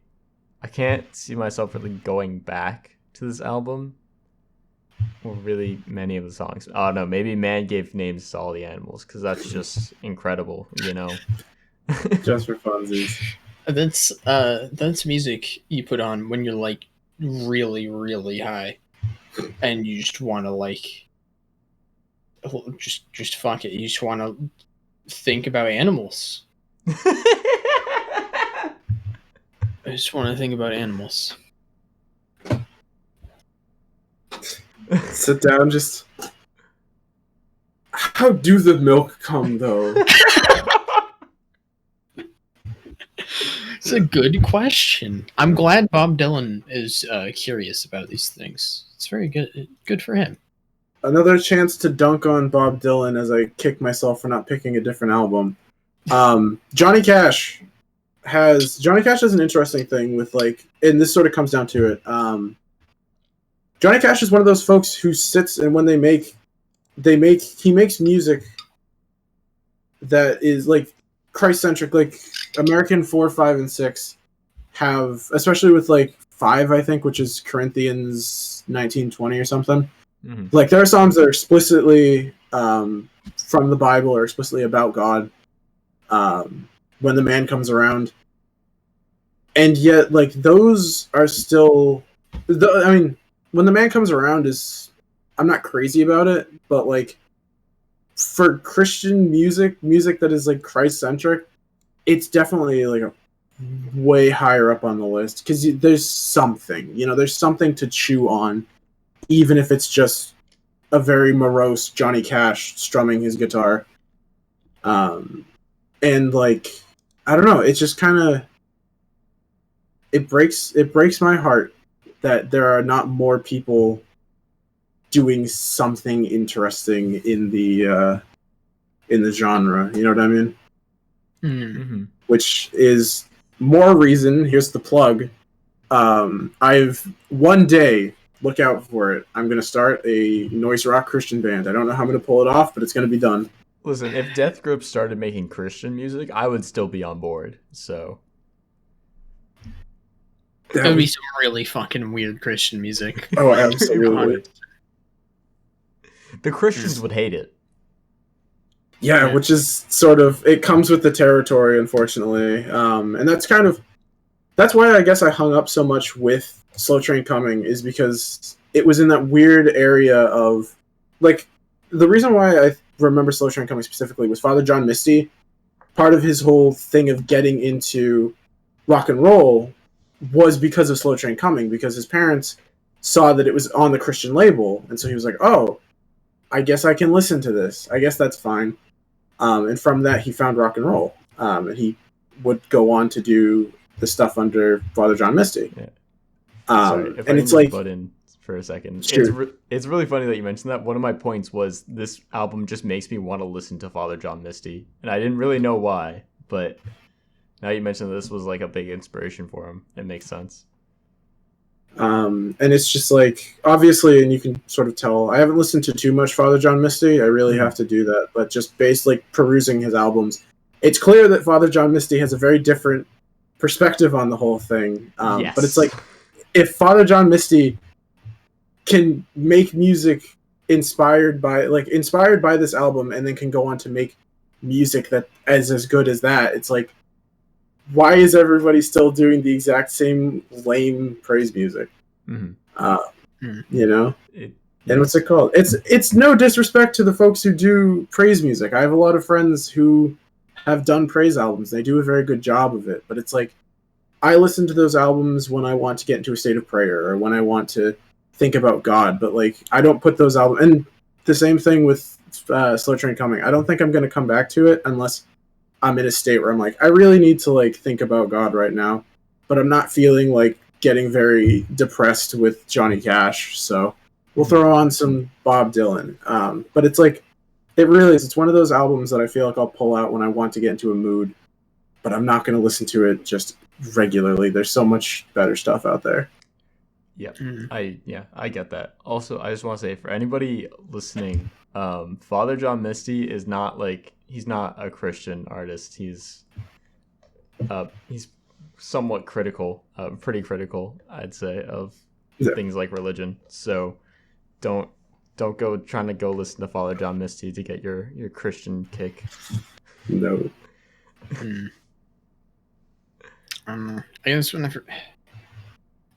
I can't see myself really going back to this album or really many of the songs. Oh no, maybe Man Gave Names to All the Animals, because that's just incredible, you know. Just for funsies. That's music you put on when you're like really, really high, and you just want to like just fuck it. You just want to think about animals. I just want to think about animals. Sit down, just. How do the milk come, though? It's a good question. I'm glad Bob Dylan is curious about these things. It's very good. Good for him. Another chance to dunk on Bob Dylan as I kick myself for not picking a different album. Johnny Cash has an interesting thing with like, and this sort of comes down to it. Johnny Cash is one of those folks who sits and when he makes music that is like Christ-centric, like American 4, 5, and 6 have, especially with like 5, I think, which is Corinthians 19:20 or something. Mm-hmm. Like there are songs that are explicitly from the Bible or explicitly about God. When the man comes around, and yet like those are still. When the man comes around is, I'm not crazy about it, but like for Christian music that is like Christ-centric, it's definitely like a way higher up on the list because there's something to chew on, even if it's just a very morose Johnny Cash strumming his guitar. And like, I don't know, it's just kind of, it breaks my heart that there are not more people doing something interesting in the genre. You know what I mean? Mm-hmm. Which is more reason. Here's the plug. I've one day, look out for it. I'm gonna start a noise rock Christian band. I don't know how I'm gonna pull it off, but it's gonna be done. Listen, if Death Grip started making Christian music, I would still be on board. So that would be some really fucking weird Christian music. Oh, absolutely. The Christians would hate it. Yeah, which is sort of, it comes with the territory, unfortunately. And that's why I guess I hung up so much with Slow Train Coming, is because it was in that weird area of, like, the reason why I remember Slow Train Coming specifically was Father John Misty. Part of his whole thing of getting into rock and roll was because of Slow Train Coming, because his parents saw that it was on the Christian label, and so he was like, oh, I guess I can listen to this. I guess that's fine. And from that, he found rock and roll. And he would go on to do the stuff under Father John Misty. Yeah. Sorry, and it's like, butt in for a second. Sure. It's really funny that you mentioned that. One of my points was this album just makes me want to listen to Father John Misty, and I didn't really know why, but now you mentioned that this was like a big inspiration for him. It makes sense. And it's just like, obviously, and you can sort of tell, I haven't listened to too much Father John Misty. I really have to do that, but just based like perusing his albums, it's clear that Father John Misty has a very different perspective on the whole thing. Yes. But it's like, if Father John Misty can make music inspired by this album and then can go on to make music that is as good as that, it's like, why is everybody still doing the exact same lame praise music? Mm-hmm. You know? And what's it called? It's no disrespect to the folks who do praise music. I have a lot of friends who have done praise albums. They do a very good job of it. But it's like, I listen to those albums when I want to get into a state of prayer or when I want to think about God. But like, I don't put those albums... And the same thing with Slow Train Coming. I don't think I'm going to come back to it unless I'm in a state where I'm like, I really need to like think about God right now, but I'm not feeling like getting very depressed with Johnny Cash. So we'll throw on some Bob Dylan. But it's like, it really is. It's one of those albums that I feel like I'll pull out when I want to get into a mood, but I'm not going to listen to it just regularly. There's so much better stuff out there. Yeah, I get that. Also, I just want to say, for anybody listening, Father John Misty is not like, he's not a Christian artist. He's somewhat critical, pretty critical, I'd say, of things like religion. So don't go trying to go listen to Father John Misty to get your Christian kick. No. I don't know. I guess whenever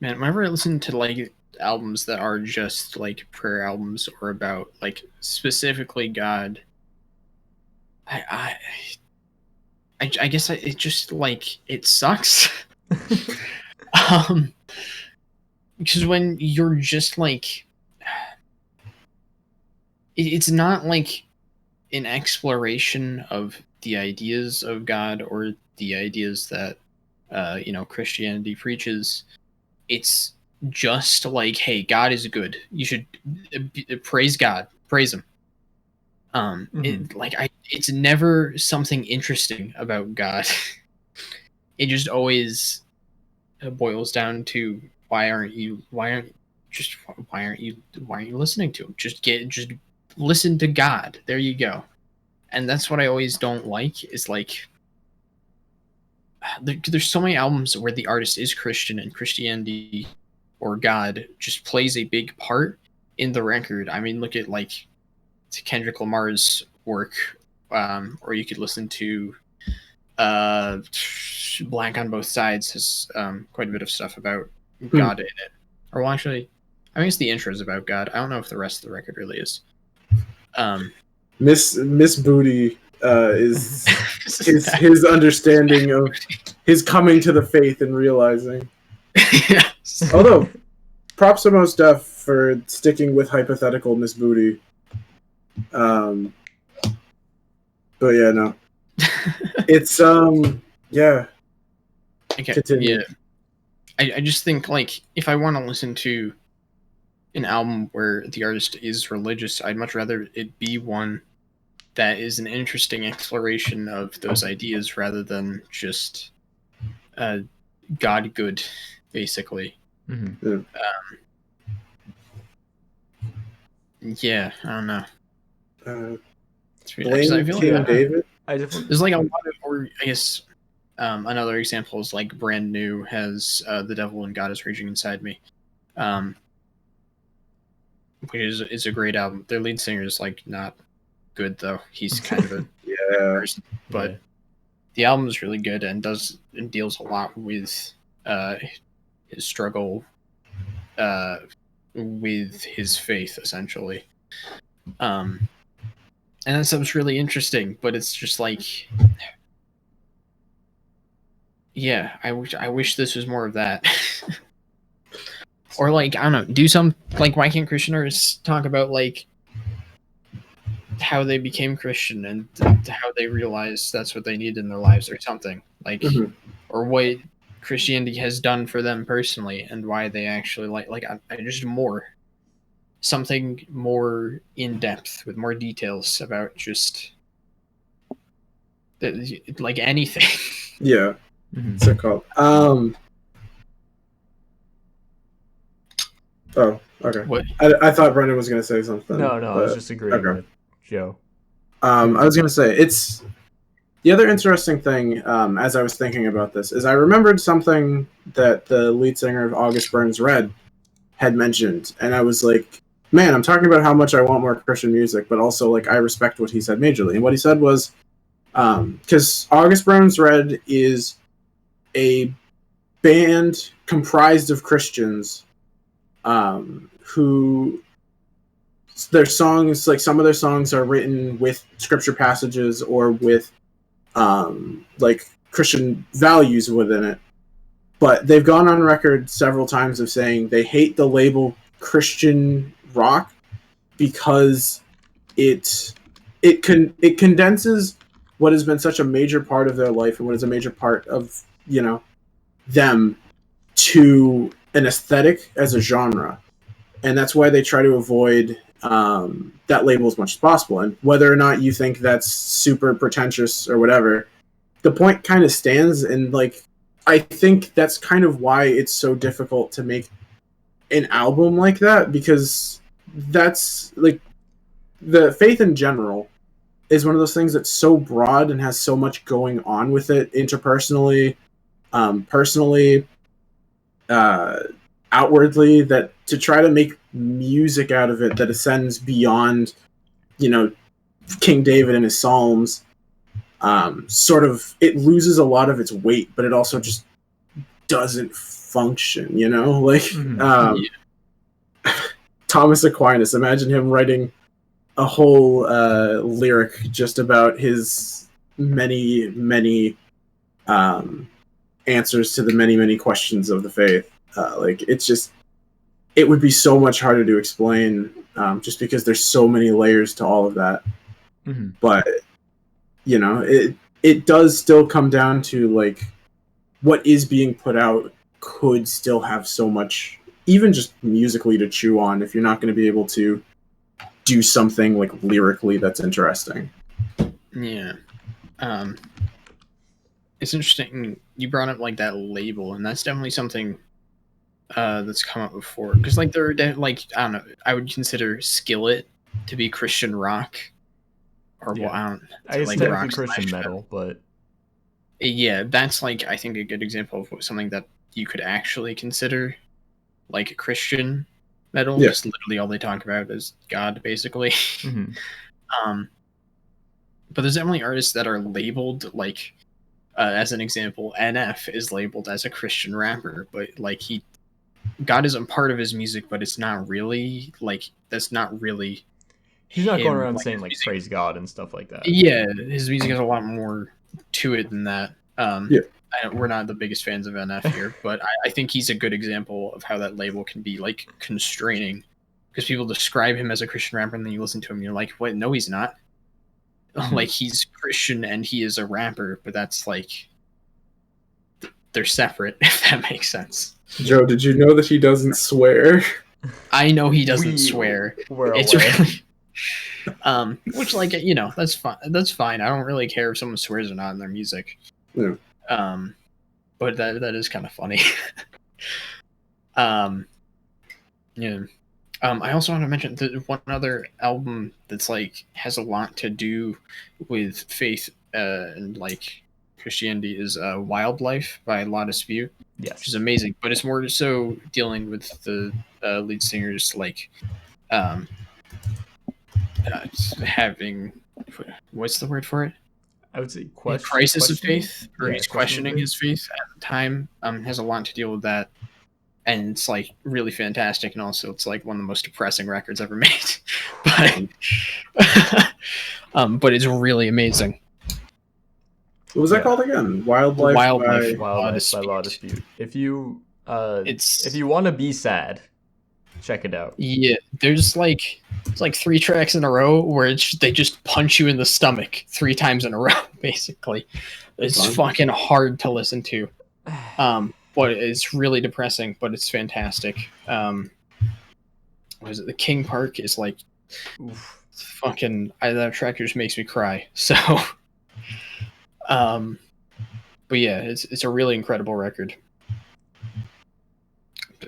I listen to like albums that are just like prayer albums or about like specifically God, I guess it just like it sucks. um, because when you're just like, it's not like an exploration of the ideas of God or the ideas that Christianity preaches. It's just like, hey, God is good. You should praise God, praise Him. It's never something interesting about God. It just always boils down to why aren't you listening to him? Just listen to God. There you go. And that's what I always don't like is like there's so many albums where the artist is Christian and Christianity or God just plays a big part in the record. I mean, look at like Kendrick Lamar's work, or you could listen to Blank on Both Sides has quite a bit of stuff about God in it. Or well, actually, I think it's the intro is about God. I don't know if the rest of the record really is. Miss Booty is his understanding of his coming to the faith and realizing. Yes. Although, props to Mos Def for sticking with hypothetical Miss Booty. But yeah, no. It's yeah. Okay. Continue. Yeah. I just think like if I want to listen to an album where the artist is religious, I'd much rather it be one that is an interesting exploration of those ideas rather than just God good, basically. Mm-hmm. Yeah, I don't know. Blame I feel King like David. there's like a lot of, or I guess another example is like Brand New has The Devil and God is Raging Inside Me, which is a great album. Their lead singer is like not good though. He's kind of a person, but the album is really good and deals a lot with his struggle with his faith essentially. And that stuff's really interesting, but it's just like, yeah, I wish this was more of that. Or like, I don't know, do some like, why can't Christian artists talk about like how they became Christian and how they realized that's what they need in their lives or something like, or what Christianity has done for them personally and why they actually like I just something more in depth with more details about just like anything. Yeah. What's it called? Oh, okay. What? I thought Brendan was going to say something. No, I was just agreeing with Joe. I was going to say, it's the other interesting thing, as I was thinking about this, is I remembered something that the lead singer of August Burns Red had mentioned, and I was like, man, I'm talking about how much I want more Christian music, but also like I respect what he said majorly. And what he said was, because August Burns Red is a band comprised of Christians who their songs, like some of their songs are written with scripture passages or with like Christian values within it. But they've gone on record several times of saying they hate the label Christian rock because it condenses what has been such a major part of their life and what is a major part of, you know, them to an aesthetic as a genre. And that's why they try to avoid that label as much as possible. And whether or not you think that's super pretentious or whatever, the point kind of stands. And like, I think that's kind of why it's so difficult to make an album like that, because that's like, the faith in general is one of those things that's so broad and has so much going on with it interpersonally, personally, outwardly, that to try to make music out of it that ascends beyond, you know, King David and his Psalms, sort of, it loses a lot of its weight, but it also just doesn't function, you know? Like Mhm. Thomas Aquinas, imagine him writing a whole lyric just about his many answers to the many questions of the faith. Like it's just, it would be so much harder to explain, just because there's so many layers to all of that. Mhm. But you know, it does still come down to like what is being put out could still have so much, even just musically, to chew on if you're not going to be able to do something like lyrically that's interesting. Yeah. It's interesting you brought up like that label, and that's definitely something that's come up before. Because like like, I don't know, I would consider Skillet to be Christian rock, or Yeah. well, I don't I guess like technically rock Christian slash metal, but yeah, that's like I think a good example of something that you could actually consider like a Christian metal, Yeah. because literally all they talk about is God, basically. Mhm. But there's definitely artists that are labeled like, as an example, NF is labeled as a Christian rapper, but like God isn't part of his music, but it's not really like that's not really he's not going him. around Like saying his like music, praise God and stuff like that. yeah, his music has a lot more to it than that. Yeah. We're not the biggest fans of NF here, but I think he's a good example of how that label can be like constraining, because people describe him as a Christian rapper, and then you listen to him, and you're like, wait, no, he's not. Mhm. Like he's Christian and he is a rapper, but that's like they're separate, if that makes sense. Joe, did you know that he doesn't swear? I know he doesn't swear. We're It's aware. really, which like, you know, that's fine. That's fine. I don't really care if someone swears or not in their music. Yeah. But that is kind of funny. Yeah. I also want to mention that one other album that's like has a lot to do with faith and like Christianity is Wildlife by La Dispute, which is Yes. amazing. But it's more so dealing with the lead singer's like um, having, what's the word for it? I would say A crisis of questioning. faith, or Yeah, he's questioning questioning faith. his faith at the time. Has a lot to deal with that, and it's like really fantastic, and also it's like one of the most depressing records ever made. But it's really amazing. What was that called again? Wildlife by... Wildlife by Law Dispute. If you It's if you want to be sad, check it out. yeah. There's like it's like 3 tracks in a row where they just punch you in the stomach 3 times in a row. Basically, it's Fun. fucking hard to listen to. But it's really depressing, but it's fantastic. What is it? The King Park is like Oof. fucking. That track just makes me cry. So, but yeah, it's a really incredible record.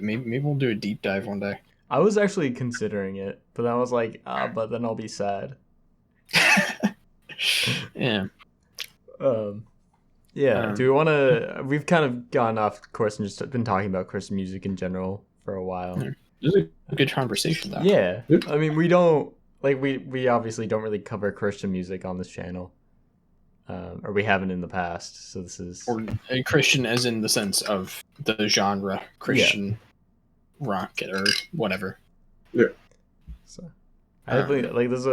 Maybe we'll do a deep dive one day. I was actually considering it, but then I was like, but then I'll be sad. Yeah. Yeah. Do we want to? We've kind of gone off course and just been talking about Christian music in general for a while. This is a good conversation, though. Yeah. I mean, we don't like we obviously don't really cover Christian music on this channel, or we haven't in the past. So this is Or Christian, as in the sense of the genre Christian rock or whatever. Yeah. So I think like this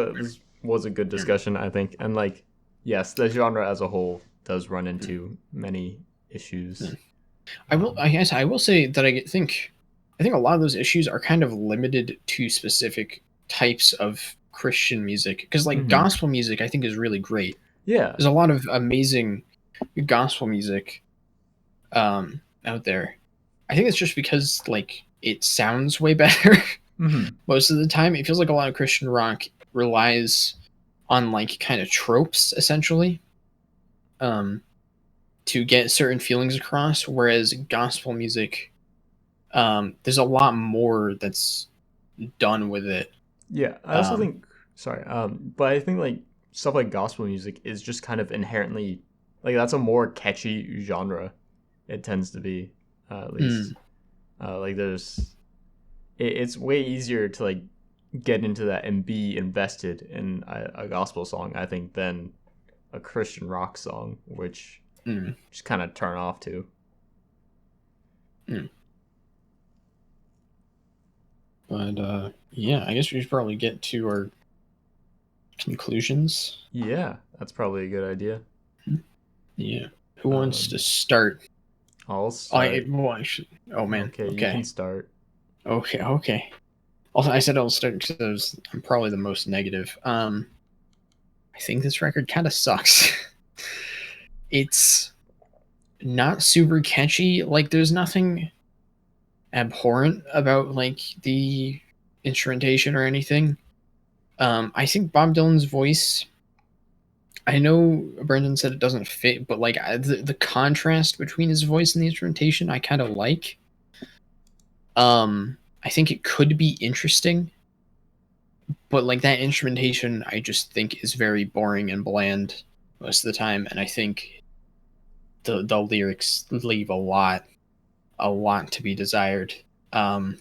was a good discussion, I think, and like yes, the genre as a whole does run into many issues. I will say that I think a lot of those issues are kind of limited to specific types of Christian music, because like gospel music I think is really great. Yeah, there's a lot of amazing gospel music out there. I think it's just because like it sounds way better. Most of the time it feels like a lot of Christian rock relies on like kind of tropes, essentially, to get certain feelings across, whereas gospel music, there's a lot more that's done with it. Yeah, I also think but I think like stuff like gospel music is just kind of inherently like that's a more catchy genre. It tends to be, at least. Like it's way easier to like get into that and be invested in a gospel song, I think, than a Christian rock song, which just kind of turn off to. But yeah, I guess we should probably get to our conclusions. Yeah, that's probably a good idea. Yeah. Who wants to start? I'll start. Oh man. Okay, you can start. Okay. Also, I said I'll start because I'm probably the most negative. I think this record kind of sucks. It's not super catchy. Like, there's nothing abhorrent about like the instrumentation or anything. I think Bob Dylan's voice, I know Brendan said it doesn't fit, but like the contrast between his voice and the instrumentation I kind of like. I think it could be interesting, but like that instrumentation I just think is very boring and bland most of the time, and I think the lyrics leave a lot to be desired. I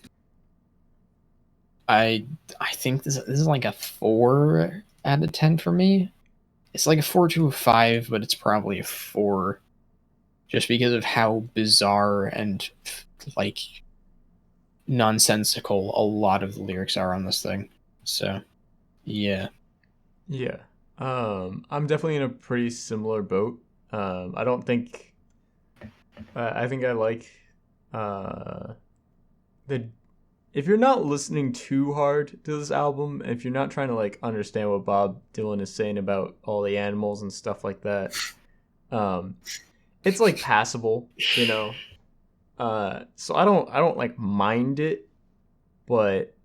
think this is like a 4 out of 10 for me. It's like a 4 to a 5, but it's probably a 4, just because of how bizarre and like nonsensical a lot of the lyrics are on this thing. So, yeah. I'm definitely in a pretty similar boat. I don't think. I think I like the. If you're not listening too hard to this album, if you're not trying to like understand what Bob Dylan is saying about all the animals and stuff like that, it's like passable, you know. So I don't like mind it, but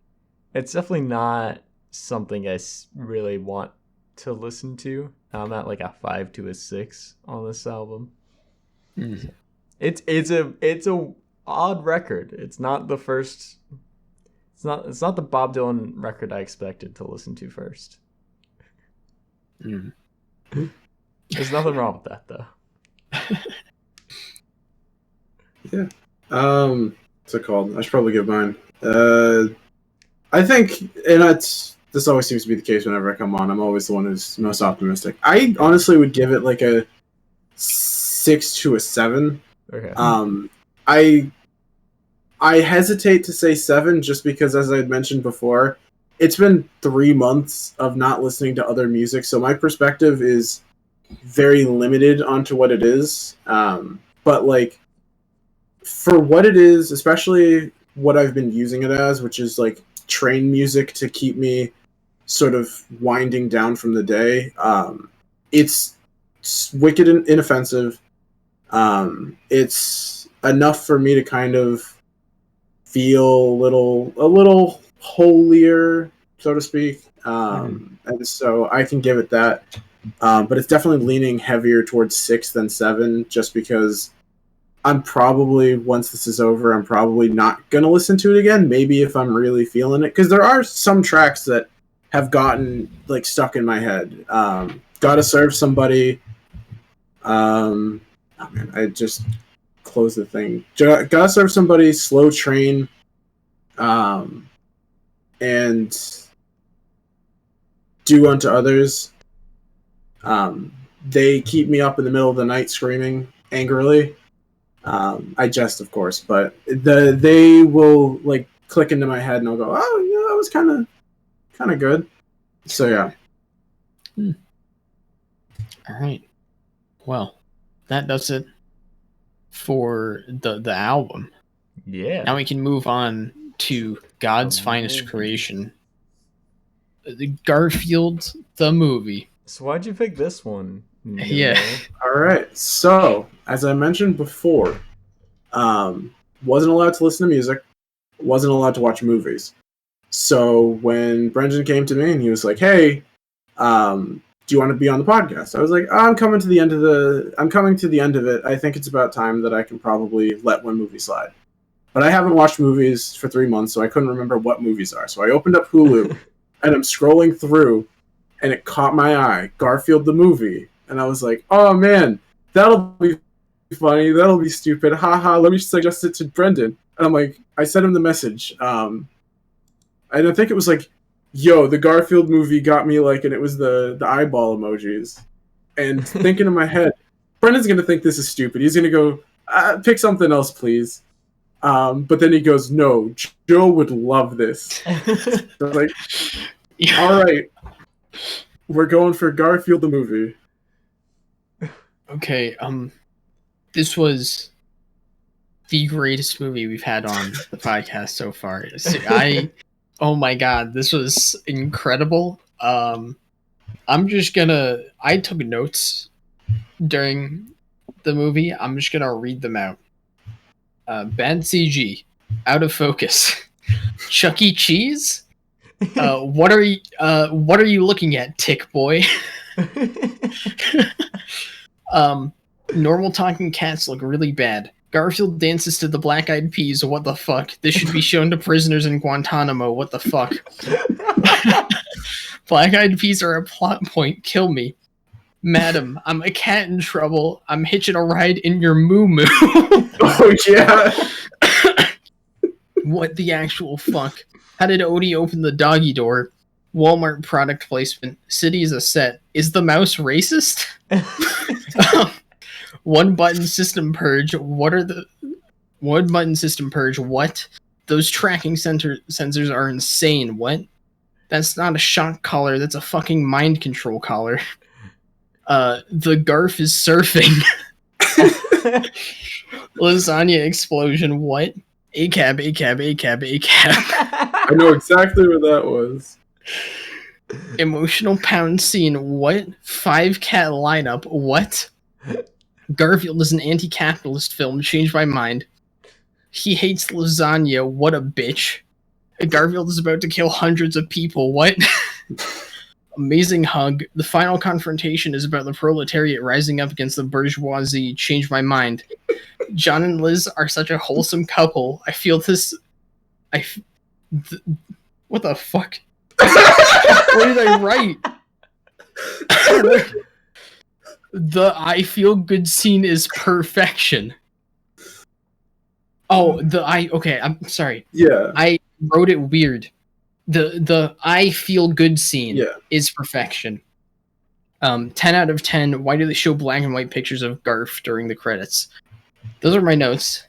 it's definitely not something I really want to listen to. I'm at like a 5 to a 6 on this album. Mm-hmm. It's a odd record. It's not the first. It's not the Bob Dylan record I expected to listen to first. Mm-hmm. There's nothing wrong with that though. Yeah. What's it called? I should probably give mine. I think, and this always seems to be the case whenever I come on. I'm always the one who's most optimistic. I honestly would give it like a 6 to a 7. Okay. I hesitate to say 7 just because, as I had mentioned before, it's been 3 months of not listening to other music, so my perspective is very limited onto what it is. But like, for what it is, especially what I've been using it as, which is like train music to keep me sort of winding down from the day, it's wicked and inoffensive. It's enough for me to kind of feel a little holier, so to speak. And so I can give it that. But it's definitely leaning heavier towards 6 than 7, just because I'm probably, once this is over, I'm probably not going to listen to it again. Maybe if I'm really feeling it. Because there are some tracks that have gotten like stuck in my head. Gotta Serve Somebody. Oh man, I just closed the thing. Gotta Serve Somebody, Slow Train, and Do Unto Others. They keep me up in the middle of the night screaming angrily. I jest, of course, but they will like click into my head and I'll go, oh yeah, that was kind of good. So yeah. All right. Well, that does it for the album. Yeah. Now we can move on to God's finest creation, Garfield the movie. So why'd you pick this one? Yeah. All right. So as I mentioned before, wasn't allowed to listen to music, wasn't allowed to watch movies. So when Brendan came to me and he was like, "Hey, do you want to be on the podcast?" I was like, "I'm coming to the end of it. I think it's about time that I can probably let one movie slide." But I haven't watched movies for 3 months, so I couldn't remember what movies are. So I opened up Hulu and I'm scrolling through and it caught my eye, Garfield the movie. And I was like, "Oh man, that'll be funny. That'll be stupid. Haha, let me suggest it to Brendan." And I'm like, I sent him the message. And I think it was like, "Yo, the Garfield movie got me," like, and it was the eyeball emojis. And thinking in my head, Brendan's going to think this is stupid. He's going to go, "Pick something else, please." But then he goes, "No, Joe would love this." So like, all right, we're going for Garfield the movie. Okay, this was the greatest movie we've had on the podcast so far. Oh my god, this was incredible. I'm just gonna. I took notes during the movie. I'm just gonna read them out. Bad CG, out of focus. Chuck E. Cheese. What are you looking at, Tick Boy? Normal talking cats look really bad. Garfield dances to the Black Eyed Peas. What the fuck? This should be shown to prisoners in Guantanamo. What the fuck? Black Eyed Peas are a plot point. Kill me. Madam, I'm a cat in trouble. I'm hitching a ride in your moo-moo. Oh, yeah. What the actual fuck? How did Odie open the doggy door? Walmart product placement. City is a set. Is the mouse racist? One button system purge. What are the... One button system purge. What? Those tracking sensors are insane. What? That's not a shock collar. That's a fucking mind control collar. The Garf is surfing. Lasagna explosion. What? ACAB, ACAB, ACAB, ACAB. I know exactly what that was. Emotional pound scene. What? 5-cat lineup. What? Garfield is an anti-capitalist film. Changed my mind. He hates lasagna. What a bitch. Garfield is about to kill hundreds of people. What? Amazing hug. The final confrontation is about the proletariat rising up against the bourgeoisie. Changed my mind. John and Liz are such a wholesome couple. I feel this... What the fuck? What did I write? The I feel good scene is perfection. Oh, okay, I'm sorry. Yeah. I wrote it weird. The I feel good scene is perfection. 10 out of 10. Why do they show black and white pictures of Garf during the credits? Those are my notes.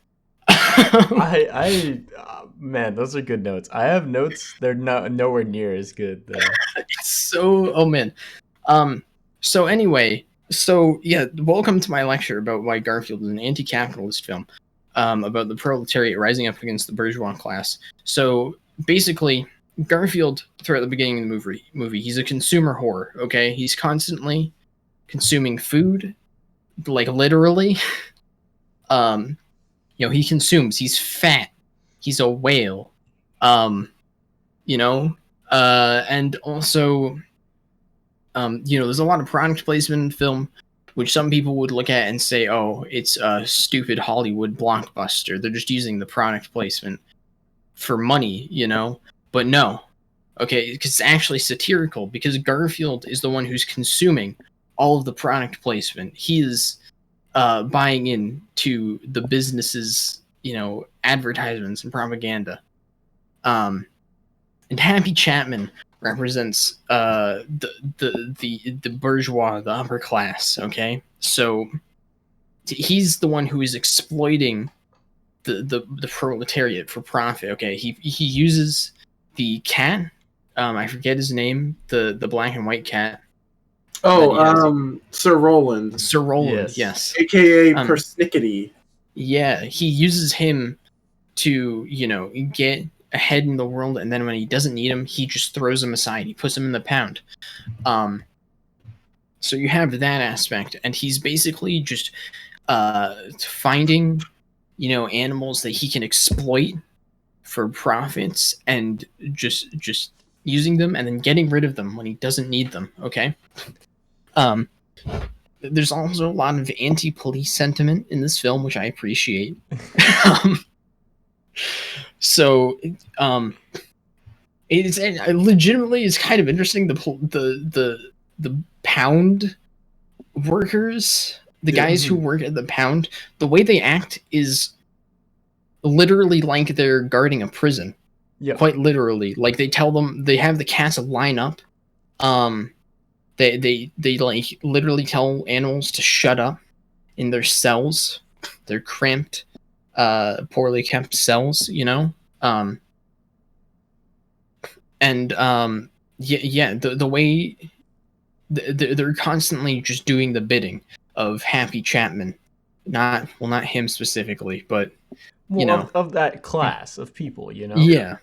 Man, those are good notes. I have notes. They're nowhere near as good though. Oh man. So anyway, welcome to my lecture about why Garfield is an anti-capitalist film. About the proletariat rising up against the bourgeois class. So basically, Garfield, throughout the beginning of the movie, he's a consumer whore. Okay, he's constantly consuming food, like literally. He consumes. He's fat. He's a whale. And also, there's a lot of product placement in film, which some people would look at and say, oh, it's a stupid Hollywood blockbuster. They're just using the product placement for money, But no. Okay, because it's actually satirical, because Garfield is the one who's consuming all of the product placement. He is buying into the businesses, advertisements and propaganda. And Happy Chapman represents the bourgeois, the upper class. Okay, so he's the one who is exploiting the proletariat for profit. Okay, he uses the cat. I forget his name. The black and white cat. Oh, Sir Roland. Sir Roland, yes. AKA Persnickety. Yeah, he uses him to get ahead in the world, and then when he doesn't need him, he just throws him aside. He puts him in the pound. So you have that aspect, and he's basically just finding animals that he can exploit for profits, and just using them and then getting rid of them when he doesn't need them. Okay. There's also a lot of anti-police sentiment in this film, which I appreciate. It legitimately is kind of interesting. The pound workers, the guys who work at the pound, the way they act is literally like they're guarding a prison. Yeah, quite literally. Like they tell them, they have the cats line up. They like literally tell animals to shut up in their cells. They're cramped. poorly kept cells, you know. The way they're constantly just doing the bidding of Happy Chapman, not him specifically, but of that class of people, you know. Yeah.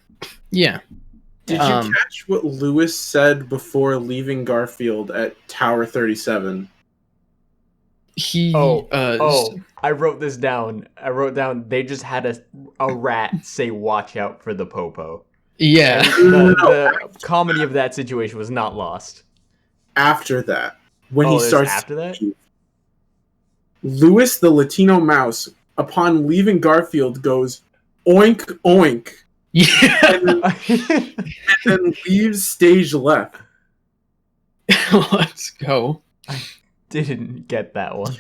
Did you catch what Lewis said before leaving Garfield at Tower 37? I wrote this down. They just had a rat say "watch out for the popo." Yeah. The comedy of that situation was not lost. After that, when he starts after that, Lewis, the Latino mouse, upon leaving Garfield, goes oink oink. Yeah. and then leaves stage left. Let's go. I didn't get that one.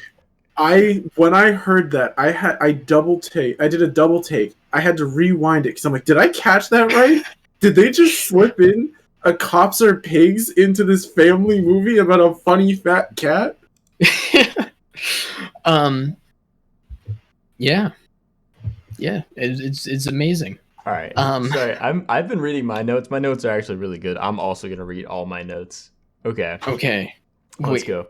When I heard that, I did a double take. I had to rewind it because I'm like, did I catch that right? Did they just slip in a cops are pigs into this family movie about a funny fat cat? Yeah. It's amazing. All right. Sorry, I've been reading my notes. My notes are actually really good. I'm also gonna read all my notes. Okay. Let's go.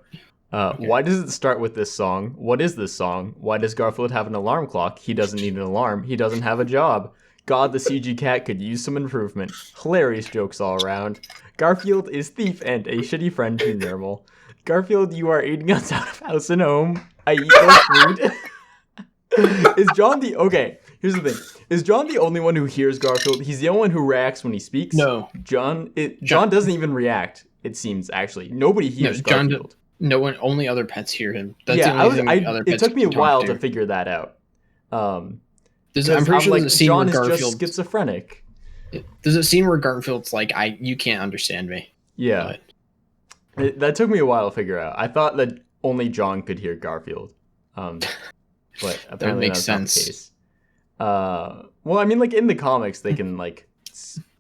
Why does it start with this song? What is this song? Why does Garfield have an alarm clock? He doesn't need an alarm. He doesn't have a job. God, the CG cat could use some improvement. Hilarious jokes all around. Garfield is thief and a shitty friend to normal. Garfield, you are eating us out of house and home. I eat no food. Is John the... Okay, here's the thing. Is John the only one who hears Garfield? He's the only one who reacts when he speaks? No. John doesn't even react, it seems, actually. Nobody hears Garfield. No one, only other pets hear him. That's it took me a while to figure that out. I'm pretty sure there's a scene John where Garfield is just schizophrenic. There's a scene where Garfield's like, you can't understand me. Yeah. That took me a while to figure out. I thought that only John could hear Garfield. But apparently that's not the case. Well, I mean, like, in the comics, they can, like,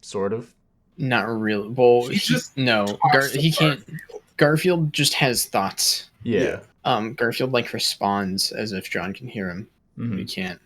sort of. Not really. Well, he can't. Garfield just has thoughts. Yeah. Garfield, like, responds as if John can hear him. Mm-hmm. He can't.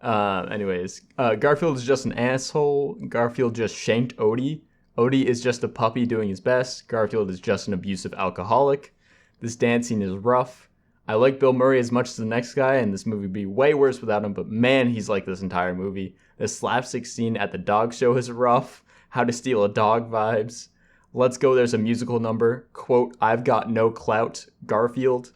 Anyways, Garfield is just an asshole. Garfield just shanked Odie. Odie is just a puppy doing his best. Garfield is just an abusive alcoholic. This dance scene is rough. I like Bill Murray as much as the next guy, and this movie would be way worse without him, but man, he's like this entire movie. The slapstick scene at the dog show is rough. How to Steal a Dog vibes. Let's Go, there's a musical number. Quote, I've got no clout. Garfield.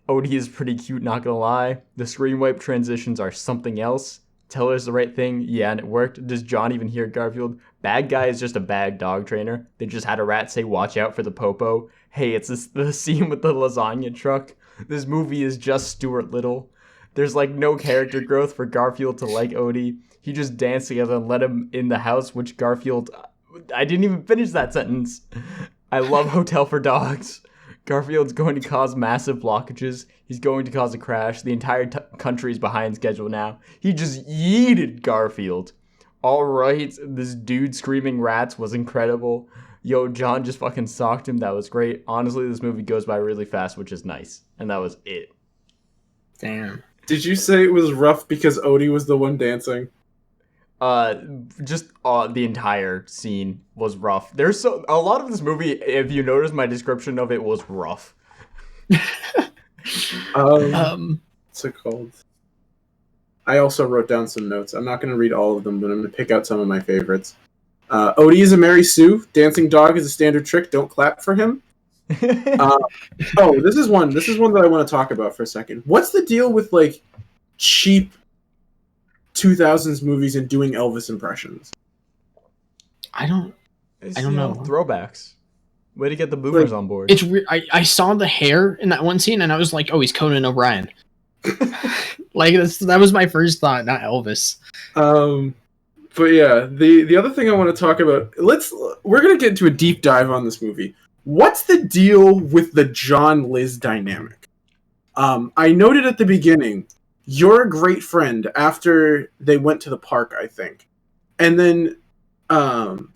Odie is pretty cute, not gonna lie. The screen wipe transitions are something else. Tell her the right thing. Yeah, and it worked. Does John even hear Garfield? Bad guy is just a bad dog trainer. They just had a rat say, watch out for the popo. Hey, it's the scene with the lasagna truck. This movie is just Stuart Little. There's like no character growth for Garfield to like Odie. He just danced together and let him in the house, which Garfield... I didn't even finish that sentence. I love Hotel for Dogs. Garfield's going to cause massive blockages. He's going to cause a crash. The entire country is behind schedule now. He just yeeted Garfield. All right, this dude screaming rats was incredible. Yo, John just fucking socked him. That was great. Honestly, this movie goes by really fast, which is nice. And that was it. Damn. Did you say it was rough because Odie was the one dancing? The entire scene was rough. There's a lot of this movie, if you notice my description of it, was rough. What's it called? I also wrote down some notes. I'm not going to read all of them, but I'm going to pick out some of my favorites. Odie is a Mary Sue. Dancing dog is a standard trick. Don't clap for him. This is one that I want to talk about for a second. What's the deal with like cheap 2000s movies and doing Elvis impressions? I don't know. Throwbacks. Way to get the boomers on board. It's weird. I saw the hair in that one scene and I was like, oh, he's Conan O'Brien. Like that was my first thought, not Elvis. But yeah, the other thing I want to talk about, we're gonna get into a deep dive on this movie. What's the deal with the John-Liz dynamic? I noted at the beginning, you're a great friend after they went to the park, I think. And then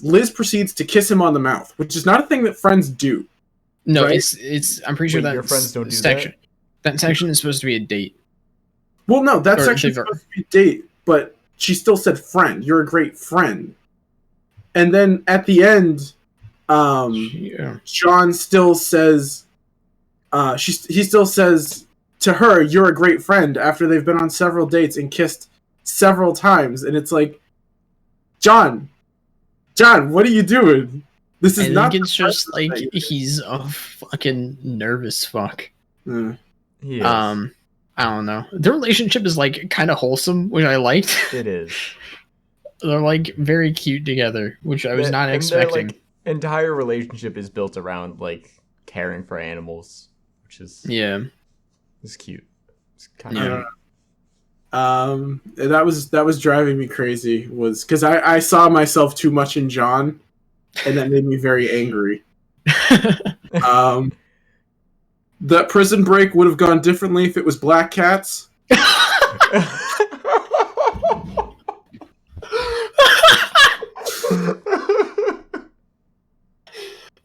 Liz proceeds to kiss him on the mouth, which is not a thing that friends do. No, right? it's I'm pretty sure that your friends don't do that. That section is supposed to be a date. Well, no, that's Or actually they've- supposed to be a date, but she still said friend. You're a great friend. And then at the end, Yeah. John still says, he still says to her, "You're a great friend." After they've been on several dates and kissed several times, and it's like, John, what are you doing? This is I not. think it's just like that you- he's a fucking nervous fuck. He is. I don't know. Their relationship is like kind of wholesome, which I liked. It is. They're like very cute together, which I was not expecting. Their, like, entire relationship is built around like caring for animals, which is it's cute. It's kind of and that was driving me crazy, was because I saw myself too much in John, and that made me very angry. That prison break would have gone differently if it was black cats.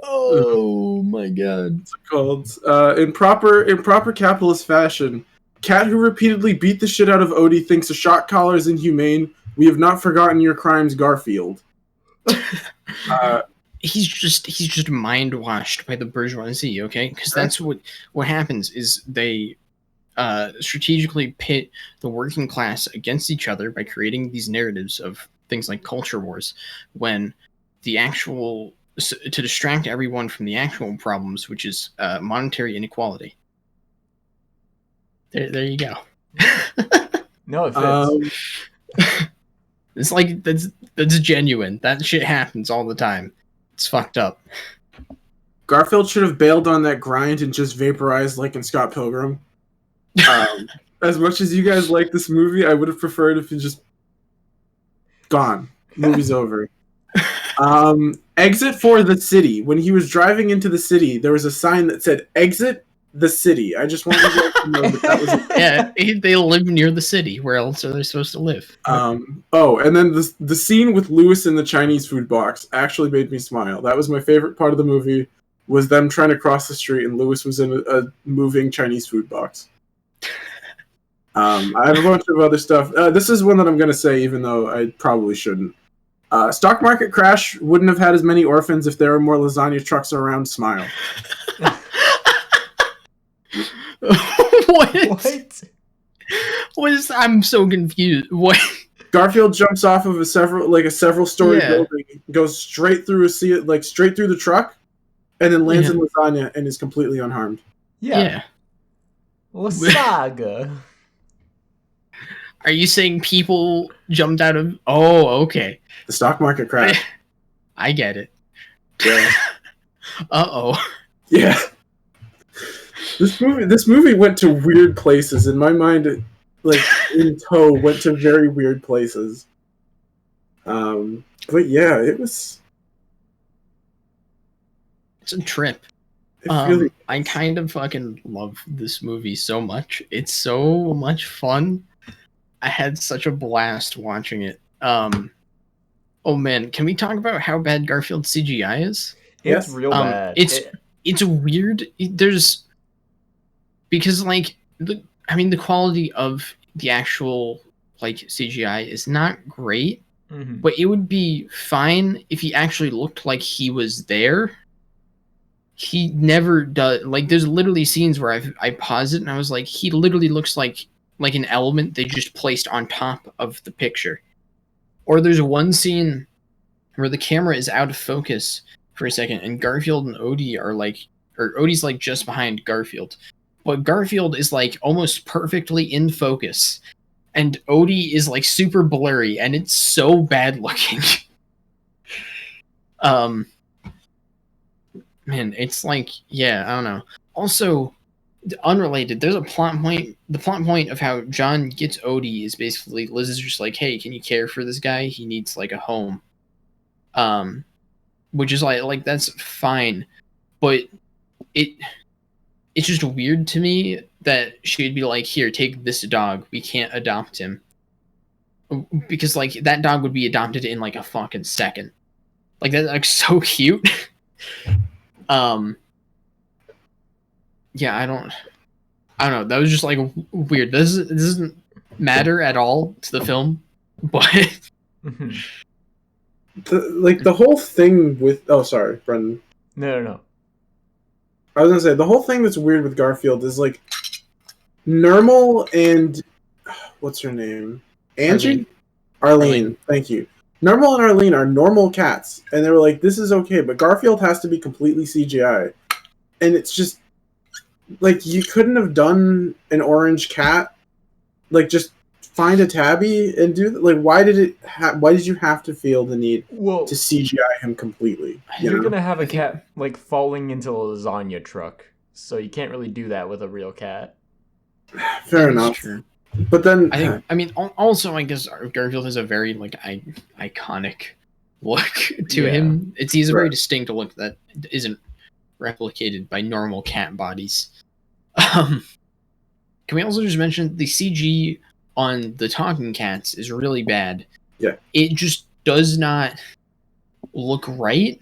Oh my god. What's it called? In proper capitalist fashion, cat who repeatedly beat the shit out of Odie thinks a shock collar is inhumane. We have not forgotten your crimes, Garfield. He's just mind washed by the bourgeoisie, okay? Because that's what happens is they strategically pit the working class against each other by creating these narratives of things like culture wars, when the actual to distract everyone from the actual problems, which is monetary inequality. There you go. No, it fits. It's like that's genuine. That shit happens all the time. It's fucked up. Garfield should have bailed on that grind and just vaporized like in Scott Pilgrim. As much as you guys like this movie, I would have preferred if you just gone. Movie's over. Exit for the city. When he was driving into the city, there was a sign that said "Exit the city." I just wanted you guys to know that was. Yeah, they live near the city. Where else are they supposed to live? Oh, and then the scene with Lewis in the Chinese food box actually made me smile. That was my favorite part of the movie. Was them trying to cross the street and Lewis was in a moving Chinese food box. I have a bunch of other stuff. This is one that I'm going to say, even though I probably shouldn't. Stock market crash wouldn't have had as many orphans if there were more lasagna trucks around. Smile. What? What is? I'm so confused. What? Garfield jumps off of a several-story building, goes straight through straight through the truck, and then lands in lasagna and is completely unharmed. Yeah. Saga. Are you saying people jumped out of? Oh, okay. The stock market crash. I get it. Yeah. Uh-oh. Yeah. This movie went to weird places. In my mind, like in tow, went to very weird places. But yeah, it's a trip. Really I kind of fucking love this movie so much. It's so much fun. I had such a blast watching it. Oh man, can we talk about how bad Garfield CGI is? It's real bad. It's weird. Because like the quality of the actual like CGI is not great, but it would be fine if he actually looked like he was there. He never does. Like there's literally scenes where I paused it and I was like, he literally looks like an element they just placed on top of the picture. Or there's one scene where the camera is out of focus for a second and Garfield and Odie are like, or Odie's like just behind Garfield, but Garfield is like almost perfectly in focus and Odie is like super blurry and it's so bad looking. Man, it's like, yeah, I don't know. Also, unrelated, there's a plot point. The plot point of how John gets Odie is basically Liz is just like, hey, can you care for this guy? He needs like a home. Which is like that's fine, but it's just weird to me that she'd be like, here, take this dog. We can't adopt him. Because like that dog would be adopted in like a fucking second. Like that's like so cute. Yeah, I don't know. That was just like weird. This isn't matter at all to the film, but the whole thing with sorry, Brendan. No. I was gonna say the whole thing that's weird with Garfield is like Normal and what's her name? Angie? Arlene. Thank you. Normal and Arlene are normal cats, and they were like, "This is okay," but Garfield has to be completely CGI, and it's just like you couldn't have done an orange cat, like just find a tabby and do why did you have to feel the need to CGI him completely? You're gonna have a cat like falling into a lasagna truck, so you can't really do that with a real cat. Fair enough. True. But then also I guess Garfield has a very iconic look to him. He's a very distinct look that isn't replicated by normal cat bodies. Can we also just mention the CG on the talking cats is really bad. Yeah. It just does not look right.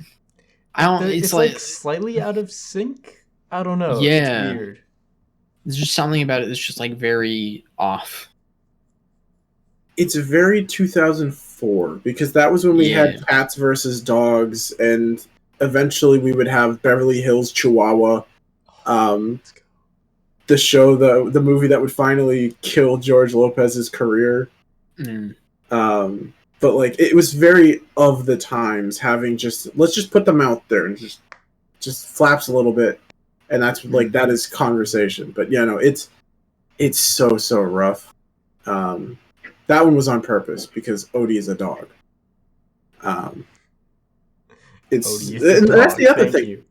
It's like slightly out of sync. I don't know. Yeah. It's weird. There's just something about it that's just very off. It's very 2004 because that was when we had Cats versus Dogs, and eventually we would have Beverly Hills Chihuahua. The show, the movie that would finally kill George Lopez's career. But it was very of the times, having let's just put them out there and just flaps a little bit, and that's that is conversation. But it's so rough. That one was on purpose because Odie is a dog. That's the other thing. You.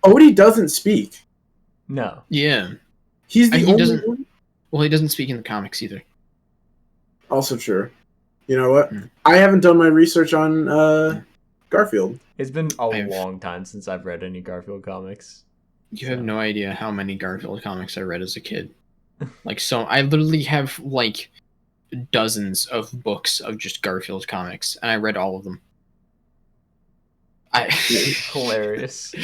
Odie doesn't speak. No. Yeah. He's the only one. Well, he doesn't speak in the comics either. Also true. You know what? I haven't done my research on Garfield. It's been a long time since I've read any Garfield comics. You have no idea how many Garfield comics I read as a kid. I literally have dozens of books of just Garfield comics, and I read all of them. Hilarious.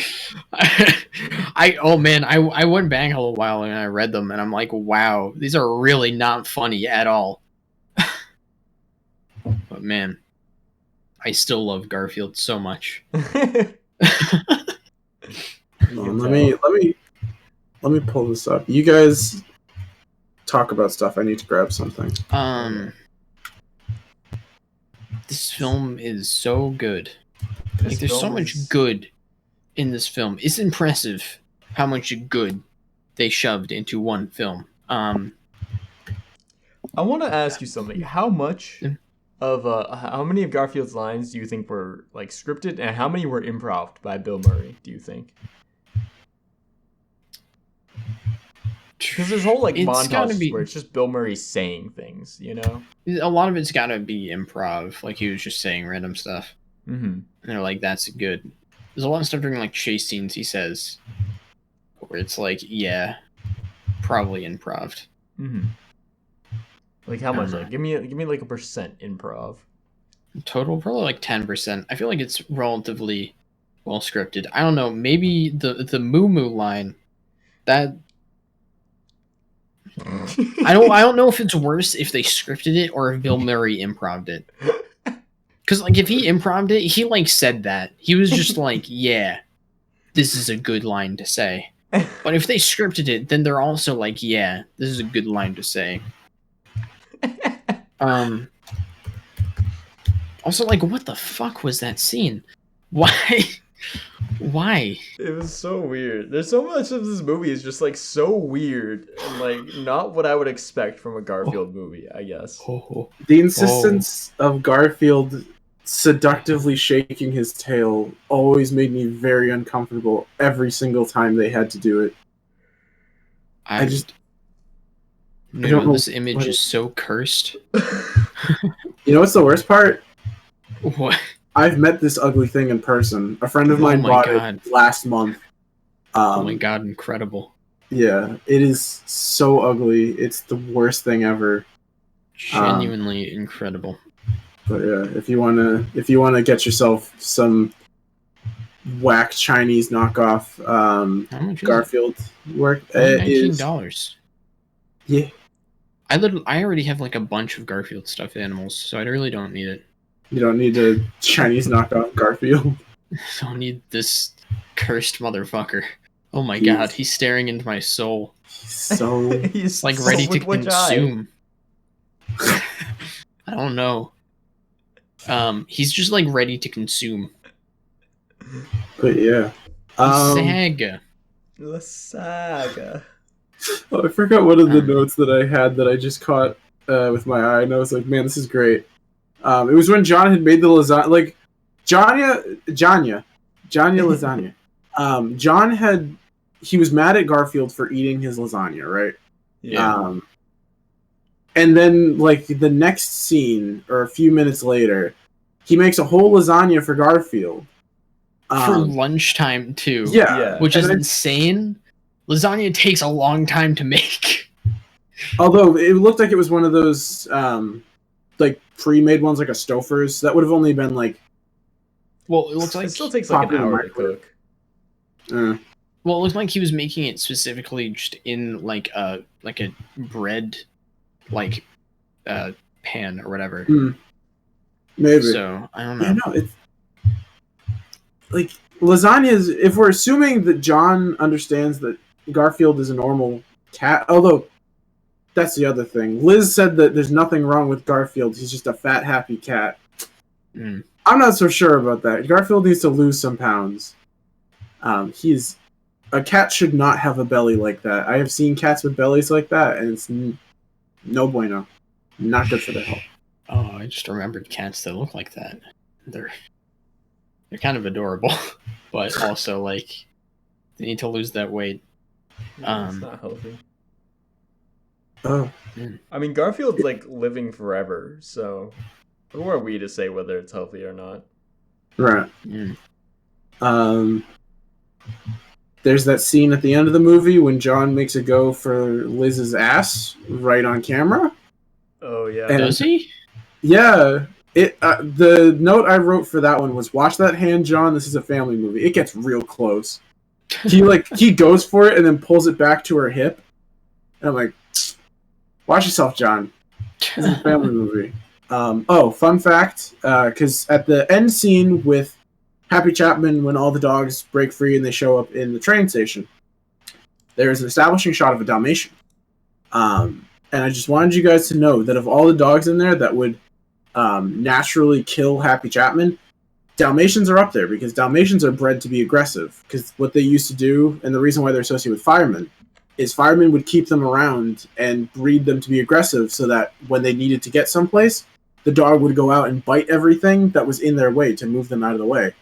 I went back a little while and I read them, and I'm like, wow, these are really not funny at all. But man, I still love Garfield so much. Let me pull this up. You guys talk about stuff. I need to grab something. This film is so good. There's so much good in this film. It's impressive how much good they shoved into one film. I want to ask you something. How much of how many of Garfield's lines do you think were scripted, and how many were improv by Bill Murray? Do you think? Because there's whole montages where it's just Bill Murray saying things, A lot of it's gotta be improv. He was just saying random stuff. Mm-hmm. And they're like, that's good. There's a lot of stuff during chase scenes he says where it's probably improv. Mm-hmm. How much? Give me a percent improv. Total, probably 10%. I feel like it's relatively well scripted. I don't know, maybe the Moo Moo line that I don't know if it's worse if they scripted it or if Bill Murray improv'd it. Because if he improv'd it, he said that. He was just yeah, this is a good line to say. But if they scripted it, then they're also yeah, this is a good line to say. Also, what the fuck was that scene? Why? It was so weird. There's so much of this movie is just so weird and not what I would expect from a Garfield movie, I guess. The insistence of Garfield seductively shaking his tail always made me very uncomfortable every single time they had to do it. I don't know. This image is so cursed. You know what's the worst part? What? I've met this ugly thing in person. A friend of mine bought it last month. Oh my god, incredible. Yeah, it is so ugly. It's the worst thing ever. Genuinely incredible. But yeah, if you wanna get yourself some whack Chinese knockoff Garfield work, $19. Yeah. I already have like a bunch of Garfield stuffed animals, so I really don't need it. You don't need a Chinese knockoff Garfield. I don't need this cursed motherfucker. Oh my He's- god, he's staring into my soul. So He's Like ready to with which eye? consume. I don't know. He's just like ready to consume. but yeah. Saga. The saga. Oh, I forgot one of the notes that I had that I just caught with my eye, and I was like, man, this is great. It was when John had made the lasagna, like Janya lasagna. He was mad at Garfield for eating his lasagna, right? Yeah. And then like the next scene, or a few minutes later, he makes a whole lasagna for Garfield. For lunchtime too. Yeah. Which is insane. Lasagna takes a long time to make. Although it looked like it was one of those like pre-made ones, like a Stouffer's. That would have only been like. Well, it looks like it still takes like an hour to cook. Uh, well, it looked like he was making it specifically just in like a bread like pan or whatever. Maybe. So I don't know. Yeah, no, it's like lasagna is. If we're assuming that John understands that Garfield is a normal cat, although that's the other thing. Liz said that there's nothing wrong with Garfield. He's just a fat, happy cat. I'm not so sure about that. Garfield needs to lose some pounds. A cat should not have a belly like that. I have seen cats with bellies like that, and it's no bueno. Not good for their health. Oh, I just remembered cats that look like that. They're kind of adorable, but also like they need to lose that weight. It's not healthy. Oh. I mean, Garfield's like living forever, so who are we to say whether it's healthy or not? Right. There's that scene at the end of the movie when John makes a go for Liz's ass right on camera. Oh yeah. Does he? Yeah. The note I wrote for that one was, watch that hand, John. This is a family movie. It gets real close. He goes for it and then pulls it back to her hip. And I'm like, watch yourself, John. This is a family movie. Fun fact, because at the end scene with Happy Chapman, when all the dogs break free and they show up in the train station, there's an establishing shot of a Dalmatian. And I just wanted you guys to know that of all the dogs in there that would naturally kill Happy Chapman, Dalmatians are up there, because Dalmatians are bred to be aggressive. Because what they used to do, and the reason why they're associated with firemen, is firemen would keep them around and breed them to be aggressive so that when they needed to get someplace, the dog would go out and bite everything that was in their way to move them out of the way.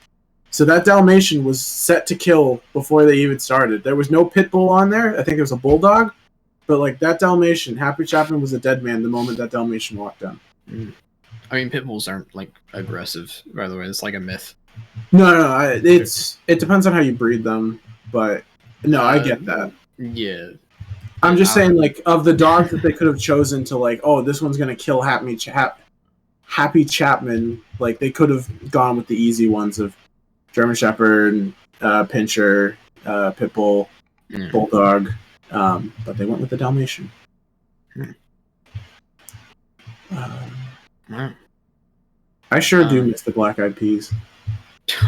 So that Dalmatian was set to kill before they even started. There was no pit bull on there. I think it was a bulldog. But like that Dalmatian, Happy Chapman was a dead man the moment that Dalmatian walked down. I mean, pit bulls aren't like aggressive, by the way. It's like a myth. No. It depends on how you breed them. But no, I get that. Yeah. I'm just saying, like, of the dogs that they could have chosen to, like, oh, this one's gonna kill Happy Chapman. Like, they could have gone with the easy ones of German Shepherd, Pinscher, Pit Bull, Bulldog, but they went with the Dalmatian. I sure do miss the Black Eyed Peas.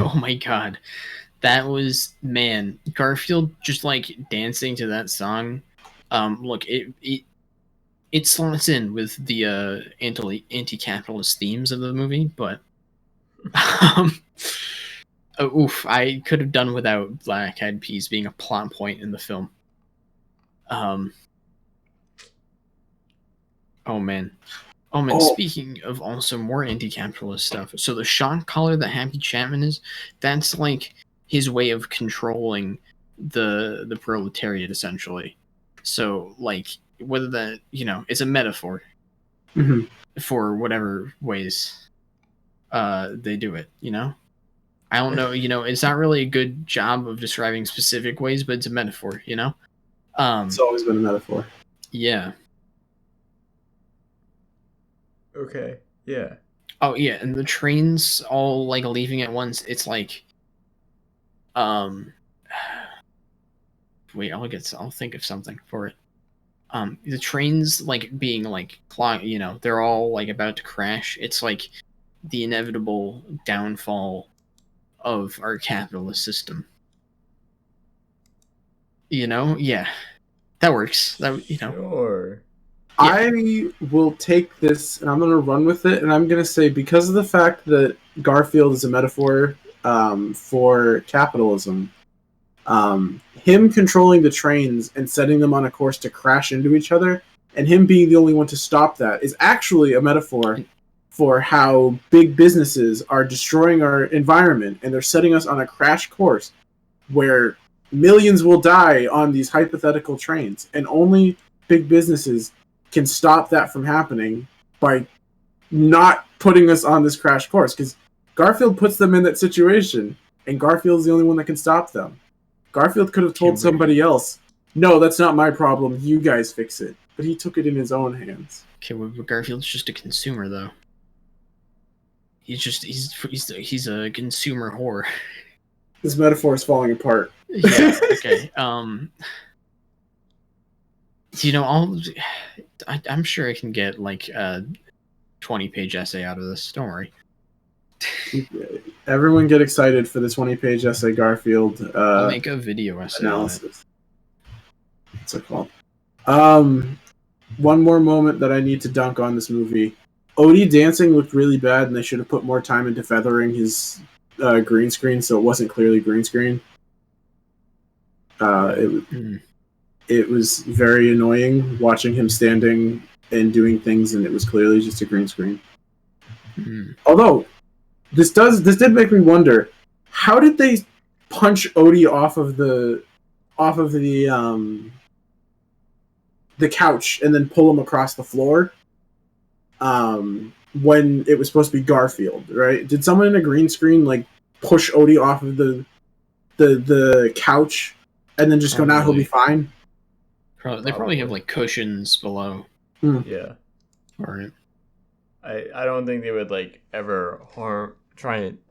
Oh my god. That was, man, Garfield just like dancing to that song. Look, it slots in with the anti-capitalist themes of the movie, but I could have done without Black Eyed Peas being a plot point in the film. Speaking of also more anti-capitalist stuff, so the shock collar that Happy Chapman is, that's like his way of controlling the proletariat, essentially. So, like, whether that, it's a metaphor for whatever ways they do it, I don't know, it's not really a good job of describing specific ways, but it's a metaphor, It's always been a metaphor. Yeah. Okay, yeah. Oh, yeah, and the trains all, like, leaving at once, it's like, wait, I'll think of something for it. the trains like being like they're all like about to crash. It's like the inevitable downfall of our capitalist system. Yeah, that works. Sure. Yeah. I will take this and I'm going to run with it, and I'm going to say because of the fact that Garfield is a metaphor for capitalism, him controlling the trains and setting them on a course to crash into each other, and him being the only one to stop that, is actually a metaphor for how big businesses are destroying our environment, and they're setting us on a crash course where millions will die on these hypothetical trains, and only big businesses can stop that from happening by not putting us on this crash course, because Garfield puts them in that situation, and Garfield's the only one that can stop them. Garfield could have told somebody else, no, that's not my problem, you guys fix it. But he took it in his own hands. Okay, well, Garfield's just a consumer, though. He's a consumer whore. This metaphor is falling apart. Yeah, okay. I'm sure I can get like a 20-page essay out of this. Don't worry. Everyone get excited for the 20-page essay Garfield I'll make a video essay analysis. What's it called? One more moment that I need to dunk on this movie. Odie dancing looked really bad, and they should have put more time into feathering his green screen so it wasn't clearly green screen. It was very annoying watching him standing and doing things, and it was clearly just a green screen. Although this did make me wonder, how did they punch Odie off of the couch and then pull him across the floor when it was supposed to be Garfield, right? Did someone in a green screen like push Odie off of the couch and then just go, now he'll be fine? They probably have like cushions below. Yeah. Alright. I don't think they would like ever harm.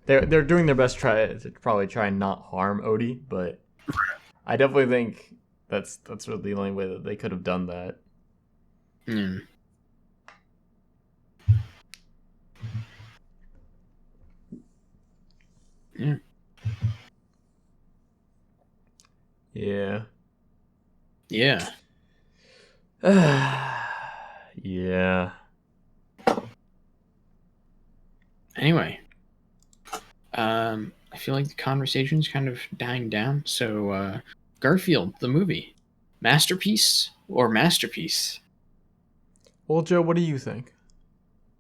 They're doing their best to probably try and not harm Odie, but I definitely think that's really the only way that they could have done that. Yeah. Yeah. Yeah. Yeah. Anyway, I feel like the conversation's kind of dying down. So, Garfield, the movie, masterpiece or masterpiece? Well, Joe, what do you think?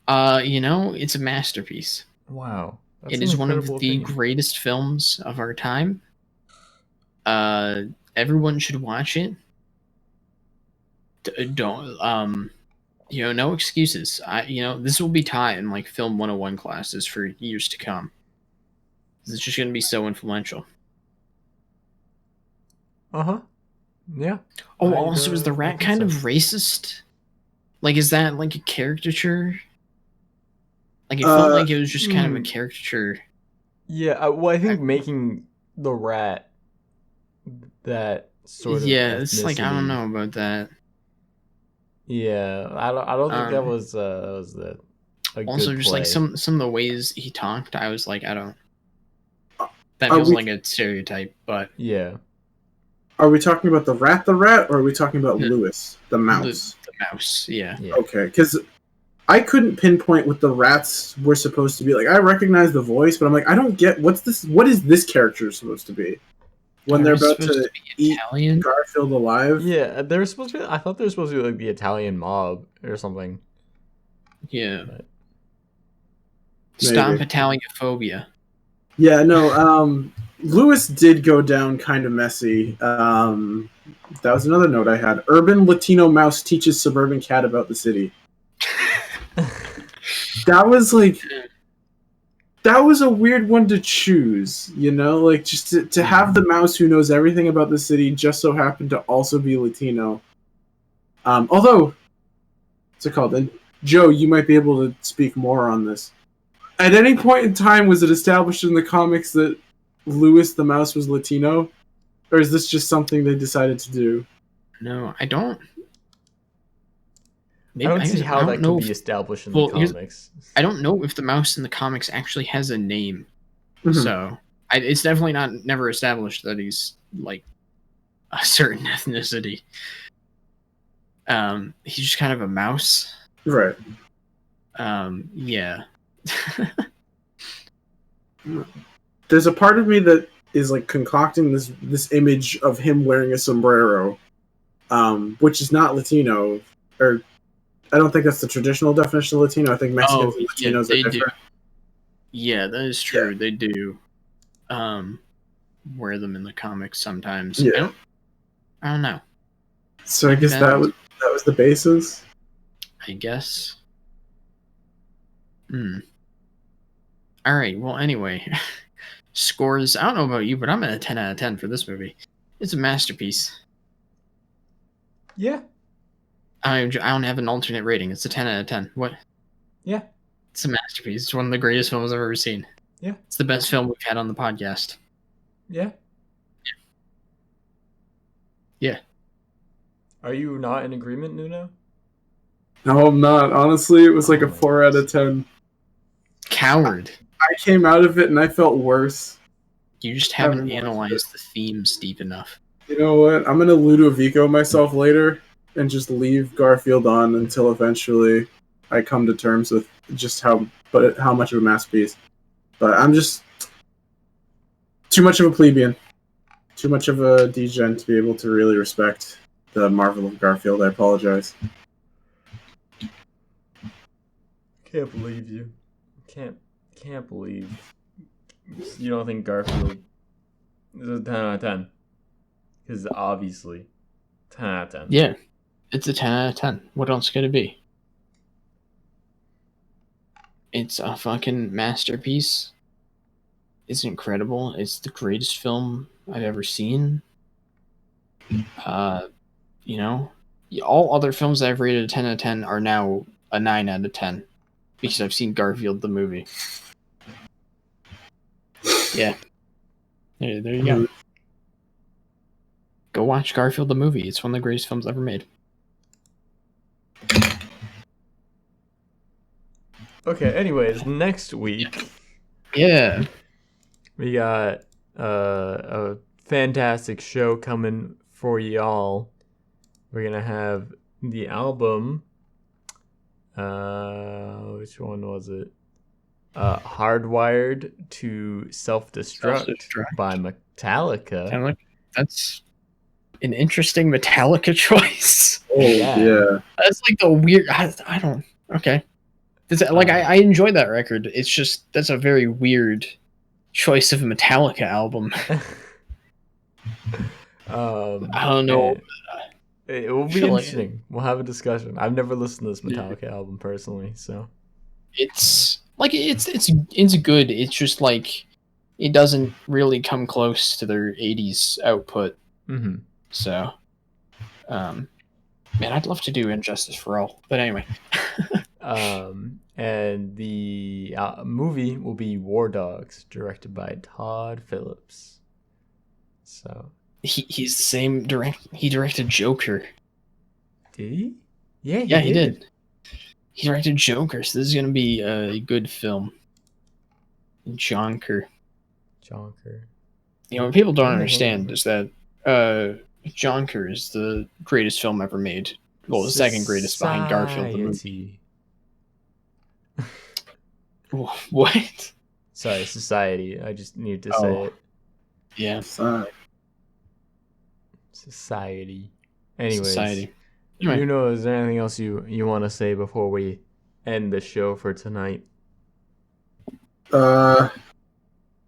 It's a masterpiece. Wow. It is one of the greatest films of our time. Everyone should watch it. No excuses. This will be taught in like film 101 classes for years to come. It's just going to be so influential. Yeah. Oh, also, is the rat kind of racist? Like, is that like a caricature? Like, it felt like it was just kind of a caricature. Yeah, well, I think making the rat that sort of it's like, I don't know about that. Yeah, I don't think that was a also good just play. like some of the ways he talked, I was like, I don't. That feels like a stereotype, but yeah. Are we talking about the rat, or are we talking about Lewis, the mouse? The mouse, yeah. Okay, because I couldn't pinpoint what the rats were supposed to be. Like, I recognize the voice, but I'm like, I don't get what's this. What is this character supposed to be? When they're about to eat Italian? Garfield alive? Yeah, they're supposed to be. I thought they were supposed to be like the Italian mob or something. Yeah. But... Stop Italianophobia. Yeah, no. Lewis did go down kind of messy. That was another note I had. Urban Latino mouse teaches suburban cat about the city. That was a weird one to choose, like just to have the mouse who knows everything about the city just so happened to also be Latino. Although, what's it called? And Joe, you might be able to speak more on this. At any point in time, was it established in the comics that Lewis the mouse was Latino? Or is this just something they decided to do? No, I don't I don't see how that could be established in the comics. I don't know if the mouse in the comics actually has a name. Mhm. So it's definitely never established that he's like a certain ethnicity. He's just kind of a mouse. Right. Yeah. There's a part of me that is like concocting this image of him wearing a sombrero, which is not Latino, or I don't think that's the traditional definition of Latino. I think Mexicans and Latinos are different. Yeah, that is true. Yeah. They do wear them in the comics sometimes. Yeah. I don't know. So I guess that was the basis. I guess. All right. Well, anyway, scores. I don't know about you, but I'm at a 10 out of 10 for this movie. It's a masterpiece. Yeah. I don't have an alternate rating. It's a 10 out of 10. What? Yeah. It's a masterpiece. It's one of the greatest films I've ever seen. Yeah. It's the best film we've had on the podcast. Yeah. Yeah. Are you not in agreement, Nuno? No, I'm not. Honestly, it was like a 4 out of 10. Coward. I came out of it and I felt worse. You just haven't analyzed the themes deep enough. You know what? I'm gonna Ludovico myself later and just leave Garfield on until eventually I come to terms with just how much of a masterpiece. But I'm just too much of a plebeian, too much of a degen to be able to really respect the marvel of Garfield. I apologize. Can't believe you. Can't believe you don't think Garfield is a 10 out of 10. Because obviously, 10 out of 10. Yeah, it's a 10 out of 10. What else could it be? It's a fucking masterpiece. It's incredible. It's the greatest film I've ever seen. You know, all other films that I've rated a 10 out of 10 are now a 9 out of 10 because I've seen Garfield the movie. Yeah. There you go. Go watch Garfield the movie. It's one of the greatest films ever made. Okay, anyways, next week. Yeah. We got a fantastic show coming for y'all. We're going to have the album. Which one was it? Hardwired to Self-Destruct by Metallica. That's an interesting Metallica choice. Oh, yeah. That's like the weird... I don't... Okay. I enjoy that record. It's just... That's a very weird choice of a Metallica album. I don't know. It will be interesting. We'll have a discussion. I've never listened to this Metallica album personally, so... It's good. It's just like it doesn't really come close to their 80s output. Mm-hmm. So, man, I'd love to do Injustice for All, but anyway. And the movie will be War Dogs, directed by Todd Phillips. So he's the same He directed Joker. Did he? Yeah, he did. He directed Joker, so this is gonna be a good film. Jonker. You know, what people don't understand is that Jonker is the greatest film ever made. Well, the second greatest behind Garfield the movie. What? Sorry, Society. I just need to say it. Yeah. Society. Anyways. Society. You know, is there anything else you want to say before we end the show for tonight?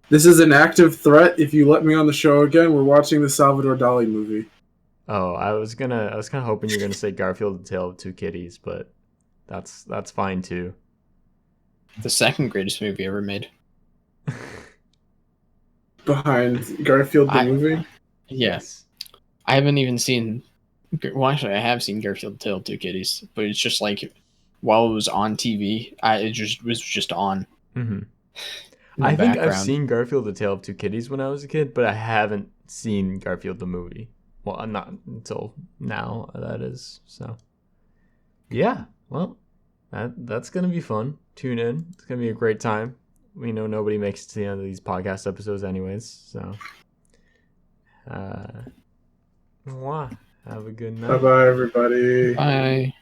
This is an active threat. If you let me on the show again, we're watching the Salvador Dali movie. Oh, I was kind of hoping you were gonna say Garfield: The Tale of Two Kitties, but that's fine too. The second greatest movie ever made. Behind Garfield the movie? Yes. I haven't even seen... Well, actually, I have seen Garfield: The Tale of Two Kitties, but it's just like, while it was on TV, it was just on. Mm-hmm. I think I've seen Garfield: The Tale of Two Kitties when I was a kid, but I haven't seen Garfield the movie. Well, not until now, that is. So, yeah. Well, that's gonna be fun. Tune in. It's gonna be a great time. We know nobody makes it to the end of these podcast episodes, anyways. So, mwah. Have a good night. Bye bye, everybody. Bye.